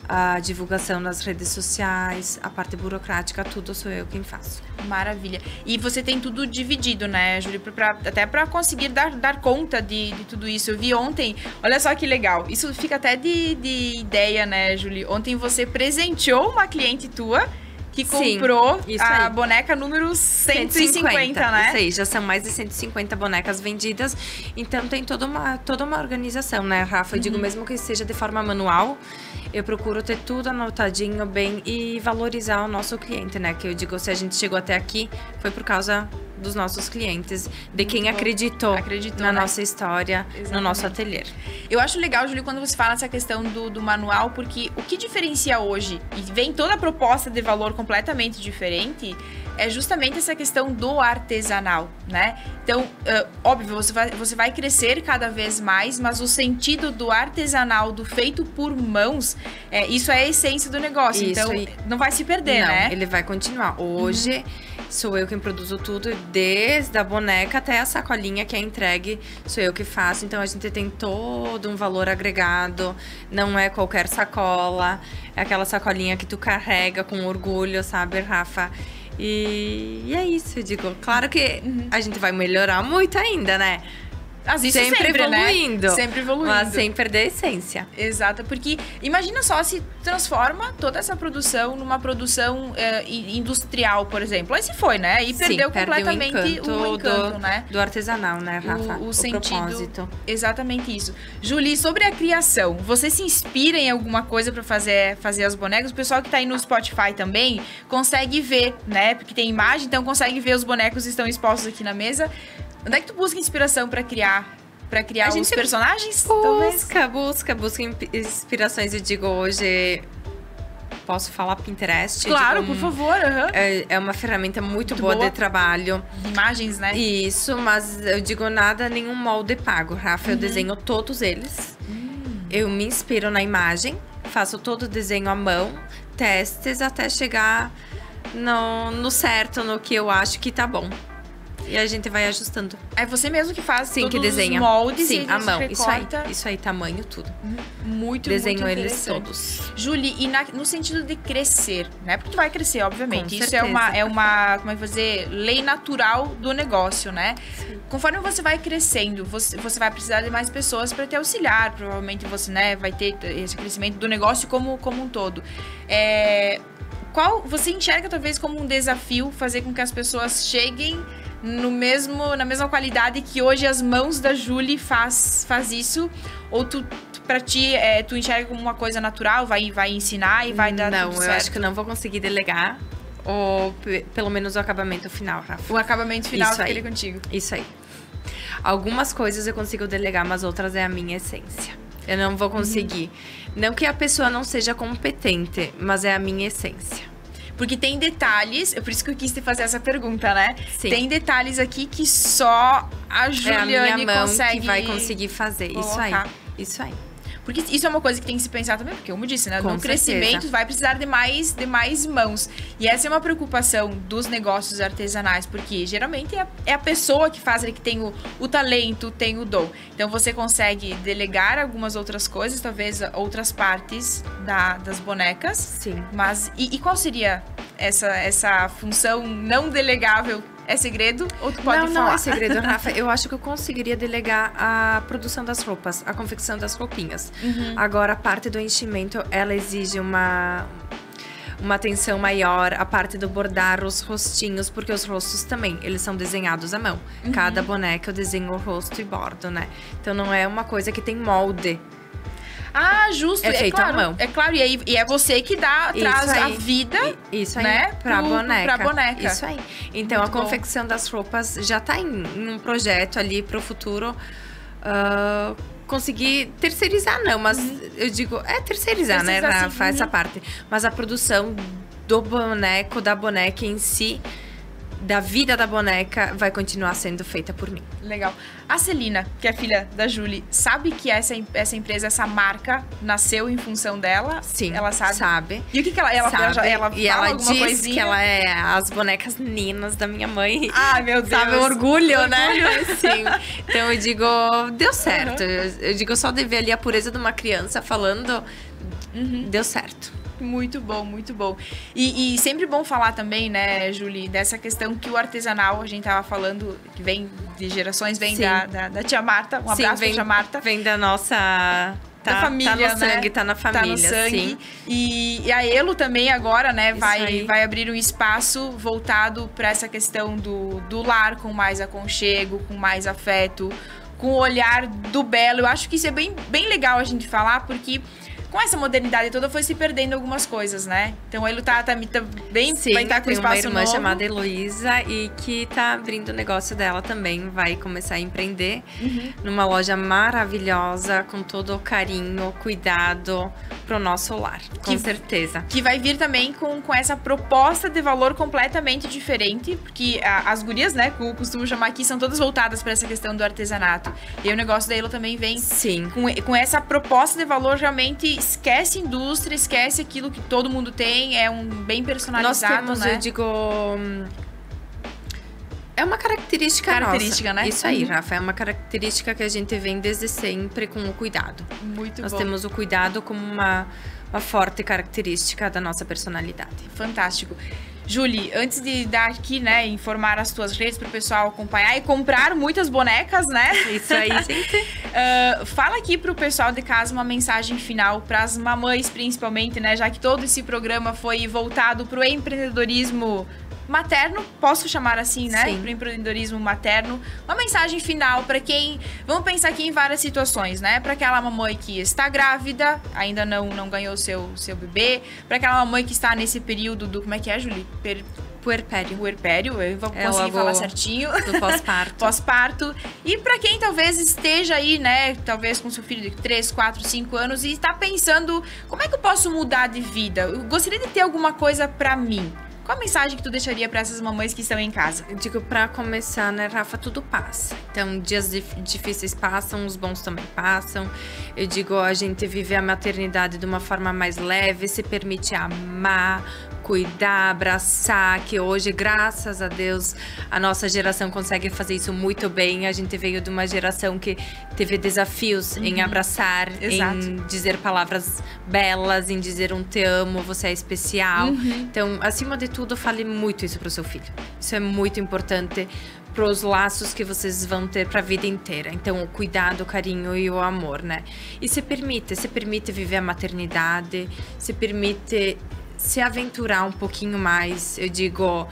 a divulgação nas redes sociais, a parte burocrática, tudo sou eu quem faço. Maravilha. E você tem tudo dividido, né, Júlia? Até para conseguir dar conta de tudo isso. Eu vi ontem, olha só que legal. Isso fica até de ideia, né, Júlia? Ontem você presenteou uma cliente tua que comprou a boneca número 150, né? Isso aí, já são mais de 150 bonecas vendidas. Então tem toda uma organização, né, Rafa? Eu digo, mesmo que seja de forma manual, eu procuro ter tudo anotadinho bem e valorizar o nosso cliente, né? Que eu digo, se a gente chegou até aqui, foi por causa dos nossos clientes, de quem acreditou na nossa história, no nosso ateliê. Eu acho legal, Júlia, quando você fala essa questão do manual, porque o que diferencia hoje, e vem toda a proposta de valor completamente diferente, é justamente essa questão do artesanal, né? Então, óbvio, você vai crescer cada vez mais, mas o sentido do artesanal, do feito por mãos, isso é a essência do negócio. Isso, então, não vai se perder, né? Não, ele vai continuar. Hoje, sou eu quem produzo tudo, desde a boneca até a sacolinha que é entregue, sou eu que faço. Então, a gente tem todo um valor agregado, não é qualquer sacola, é aquela sacolinha que tu carrega com orgulho, sabe, Rafa? E é isso, eu digo. Claro que a gente vai melhorar muito ainda, né? Mas isso sempre evoluindo. Né? Sempre evoluindo. Mas sem perder a essência. Exato, porque imagina só se transforma toda essa produção numa produção industrial, por exemplo. Aí se foi, né? Aí perdeu completamente o encanto, né? Do artesanal, né, Rafa? O sentido, propósito. Exatamente isso. Julie, sobre a criação, você se inspira em alguma coisa para fazer as bonecas? O pessoal que tá aí no Spotify também consegue ver, né? Porque tem imagem, então consegue ver os bonecos que estão expostos aqui na mesa. Onde é que tu busca inspiração para criar os personagens? Busca inspirações. Eu digo, hoje posso falar Pinterest? Claro, por favor. É uma ferramenta muito boa de trabalho. De imagens, né? Isso, mas eu digo nenhum molde pago, Rafa. Eu desenho todos eles. Eu me inspiro na imagem, faço todo o desenho à mão, testes até chegar no certo, no que eu acho que tá bom. E a gente vai ajustando. É você mesmo que faz todos que desenha. Os moldes? Sim, à mão. Recorta. Isso aí, tamanho, tudo. Muito Desenho muito eles todos. Julie, e no sentido de crescer, né? Porque tu vai crescer, obviamente. Com isso certeza. é uma, como é que eu vou dizer, lei natural do negócio, né? Sim. Conforme você vai crescendo, você vai precisar de mais pessoas para te auxiliar. Provavelmente você, né, vai ter esse crescimento do negócio como um todo. Qual você enxerga talvez como um desafio fazer com que as pessoas cheguem na mesma qualidade que hoje as mãos da Julie faz isso? Ou pra ti, tu enxerga como uma coisa natural, vai ensinar e vai dar tudo certo? Não, eu acho que não vou conseguir delegar, ou pelo menos o acabamento final, Rafa. O acabamento final fica contigo. Isso aí. Algumas coisas eu consigo delegar, mas outras é a minha essência. Eu não vou conseguir. Não que a pessoa não seja competente, mas é a minha essência. Porque tem detalhes, é por isso que eu quis te fazer essa pergunta, né? Sim. Tem detalhes aqui que só a Juliane é a minha mão consegue que vai conseguir fazer. Colocar. Isso aí. Porque isso é uma coisa que tem que se pensar também, porque como eu disse, né? Com no crescimento certeza. vai precisar de mais mãos. E essa é uma preocupação dos negócios artesanais, porque geralmente é a pessoa que faz, que tem o talento, tem o dom. Então você consegue delegar algumas outras coisas, talvez outras partes das bonecas. Sim. Mas e qual seria essa função não delegável? É segredo ou tu pode falar? Não é segredo, Rafa. Eu acho que eu conseguiria delegar a produção das roupas, a confecção das roupinhas. Agora, a parte do enchimento, ela exige uma atenção maior, a parte do bordar os rostinhos, porque os rostos também, eles são desenhados à mão. Cada boneca eu desenho o rosto e bordo, né? Então não é uma coisa que tem molde. Ah, justo. É feito claro, à mão. É claro, e é você que traz a vida, isso aí, né, pra boneca. Isso aí. Então, Muito a confecção das roupas já tá em um projeto ali pro futuro. Conseguir terceirizar, não, mas eu digo, terceirizar, né, Rafa, essa parte. Mas a produção do boneco, da boneca em si, da vida da boneca, vai continuar sendo feita por mim. Legal. A Celina, que é filha da Julie, sabe que essa empresa, essa marca, nasceu em função dela? Sim, ela sabe. E o que ela sabe. ela e ela alguma diz coisinha? que ela é as bonecas ninas da minha mãe. Ai, meu Deus. Sabe, o orgulho, né? Sim. Então eu digo, deu certo. Eu digo, eu só de ver ali a pureza de uma criança falando, deu certo. Muito bom, muito bom. E sempre bom falar também, né, Julie, dessa questão que o artesanal, a gente tava falando, que vem de gerações, vem da tia Marta. Um abraço pra tia Marta. Vem da nossa... da família, tá no sangue, tá na família, tá no sangue. Sim. E a Elo também agora, né, vai abrir um espaço voltado para essa questão do lar com mais aconchego, com mais afeto, com o olhar do belo. Eu acho que isso é bem legal a gente falar, porque com essa modernidade toda foi se perdendo algumas coisas, né? Então a Elo tá bem, sim, vai estar com um espaço tem uma irmã novo. chamada Heloísa e que tá abrindo o negócio dela também. Vai começar a empreender numa loja maravilhosa, com todo o carinho, cuidado pro nosso lar, com certeza. Que vai vir também com essa proposta de valor completamente diferente, porque as gurias, né, que eu costumo chamar aqui, são todas voltadas para essa questão do artesanato. E aí o negócio da Elo também vem com essa proposta de valor, realmente esquece indústria, esquece aquilo que todo mundo tem, é um bem personalizado. Nós temos, né? Eu digo, é uma característica nossa. Né? Isso aí, Rafa, é uma característica que a gente vem desde sempre com o cuidado. Muito Nós bom. temos o cuidado como uma forte característica da nossa personalidade. Fantástico. Julie, antes de dar aqui, né, informar as tuas redes para o pessoal acompanhar e comprar muitas bonecas, né? Isso aí, gente. Fala aqui pro pessoal de casa uma mensagem final para as mamães, principalmente, né? Já que todo esse programa foi voltado pro empreendedorismo materno, posso chamar assim, né? Sim. Pro empreendedorismo materno. Uma mensagem final para quem... Vamos pensar aqui em várias situações, né? Para aquela mamãe que está grávida, ainda não ganhou seu bebê. Para aquela mamãe que está nesse período do... Como é que é, Julie? Puerpério, eu vou conseguir falar certinho. Do pós-parto. Pós-parto. E pra quem talvez esteja aí, né, talvez com seu filho de 3, 4, 5 anos e está pensando, como é que eu posso mudar de vida? Eu gostaria de ter alguma coisa pra mim. Qual a mensagem que tu deixaria pra essas mamães que estão em casa? Eu digo, pra começar, né, Rafa, tudo passa. Então, dias difíceis passam, os bons também passam. Eu digo, a gente vive a maternidade de uma forma mais leve, se permite amar, cuidar, abraçar, que hoje, graças a Deus, a nossa geração consegue fazer isso muito bem. A gente veio de uma geração que teve desafios em abraçar, em dizer palavras belas, em dizer um te amo, você é especial. Então, acima de tudo, fale muito isso pro seu filho. Isso é muito importante pros laços que vocês vão ter pra vida inteira. Então, o cuidado, o carinho e o amor, né? E se permite viver a maternidade, se permite se aventurar um pouquinho mais. Eu digo,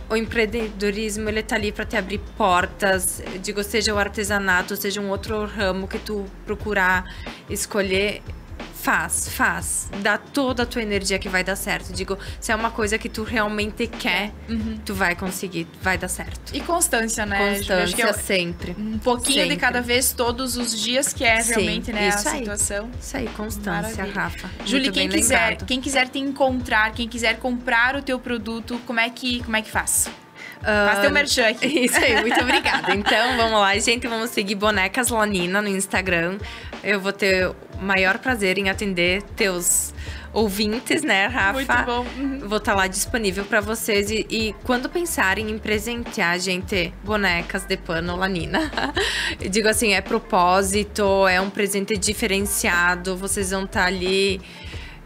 o empreendedorismo, ele tá ali para te abrir portas. Eu digo, seja o artesanato, seja um outro ramo que tu procurar escolher, faz. Dá toda a tua energia que vai dar certo. Eu digo, se é uma coisa que tu realmente quer, tu vai conseguir, vai dar certo. E constância, né? Constância, sempre. Um pouquinho sempre. De cada vez, todos os dias, que é realmente, né, isso a aí. situação. Isso aí, constância, Maravilha. Rafa. Julie, Muito quem quiser te encontrar, quem quiser comprar o teu produto, como é que faz? Faz teu merchan aqui. Isso aí, muito obrigada. Então, vamos lá, gente. Vamos seguir Bonecas Lanina no Instagram. Eu vou ter o maior prazer em atender teus ouvintes, né, Rafa? Muito bom. Vou estar lá disponível para vocês. E quando pensarem em presentear, gente, bonecas de pano Lanina. Eu digo assim, é propósito, é um presente diferenciado. Vocês vão estar ali...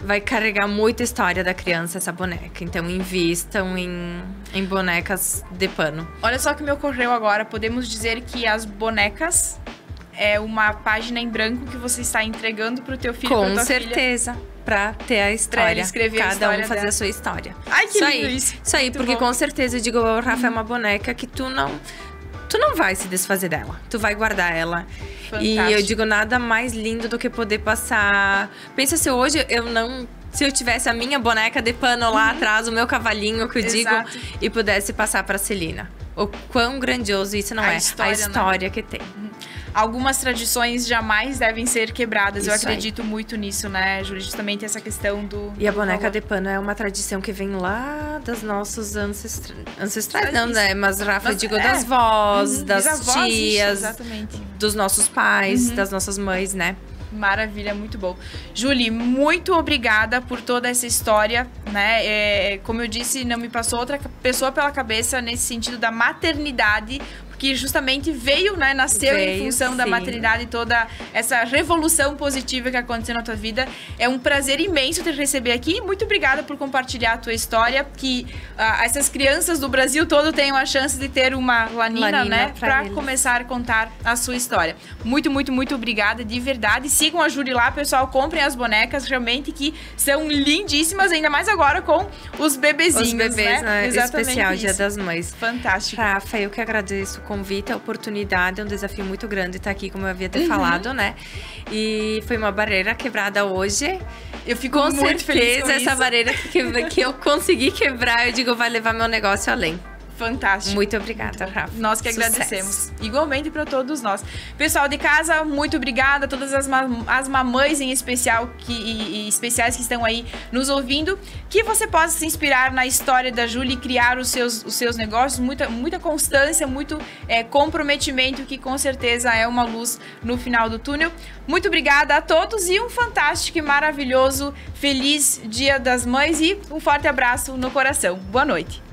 Vai carregar muita história da criança, essa boneca. Então, invistam em bonecas de pano. Olha só o que me ocorreu agora. Podemos dizer que as bonecas é uma página em branco que você está entregando pro teu filho, pra tua certeza. filha. Pra ter a história. Pra ele escrever Cada a história um fazer dela. a sua história. Ai, que lindo isso. isso. Isso aí, Muito porque bom. com certeza, eu digo, o Rafa é uma boneca que tu não vai se desfazer dela. Tu vai guardar ela. Fantástico. E eu digo, nada mais lindo do que poder passar... Pensa se hoje eu não... Se eu tivesse a minha boneca de pano lá atrás, o meu cavalinho, que eu Exato. digo, e pudesse passar pra Celina. O quão grandioso isso não A é. história, A história que tem. Algumas tradições jamais devem ser quebradas. Eu Isso aí. acredito muito nisso, né, Júlia? Justamente essa questão do... E a boneca valor. de pano é uma tradição que vem lá dos nossos ancestrais, não, Isso. né? Mas, Rafa, eu digo É. das vós, Uhum, das bisavós, isso, tias, exatamente. dos nossos pais, das nossas mães, né? Maravilha, muito bom. Julie, muito obrigada por toda essa história, né? Como eu disse, não me passou outra pessoa pela cabeça nesse sentido da maternidade, que justamente veio, né, nasceu em função da sim. maternidade, toda essa revolução positiva que aconteceu na tua vida. É um prazer imenso te receber aqui. Muito obrigada por compartilhar a tua história, que essas crianças do Brasil todo tenham a chance de ter uma Lanina, né, para começar a contar a sua história. Muito, muito, muito obrigada, de verdade. Sigam a Júlia lá, pessoal, comprem as bonecas, realmente que são lindíssimas, ainda mais agora com os bebezinhos, Os bebês, né? Exatamente Especial isso. Dia das Mães. Fantástico. Rafa, eu que agradeço o convite, a oportunidade, é um desafio muito grande estar aqui, como eu havia falado, né? E foi uma barreira quebrada hoje. Eu fico Com muito feliz certeza, com essa isso. barreira que eu consegui quebrar, eu digo, vai levar meu negócio além. Fantástico. Muito obrigada, Rafa. Nós que Sucesso. agradecemos. Igualmente para todos nós. Pessoal de casa, muito obrigada. Todas as mamães em especial e especiais que estão aí nos ouvindo. Que você possa se inspirar na história da Júlia e criar os seus negócios. Muita constância, muito comprometimento, que com certeza é uma luz no final do túnel. Muito obrigada a todos e um fantástico e maravilhoso, feliz Dia das Mães e um forte abraço no coração. Boa noite.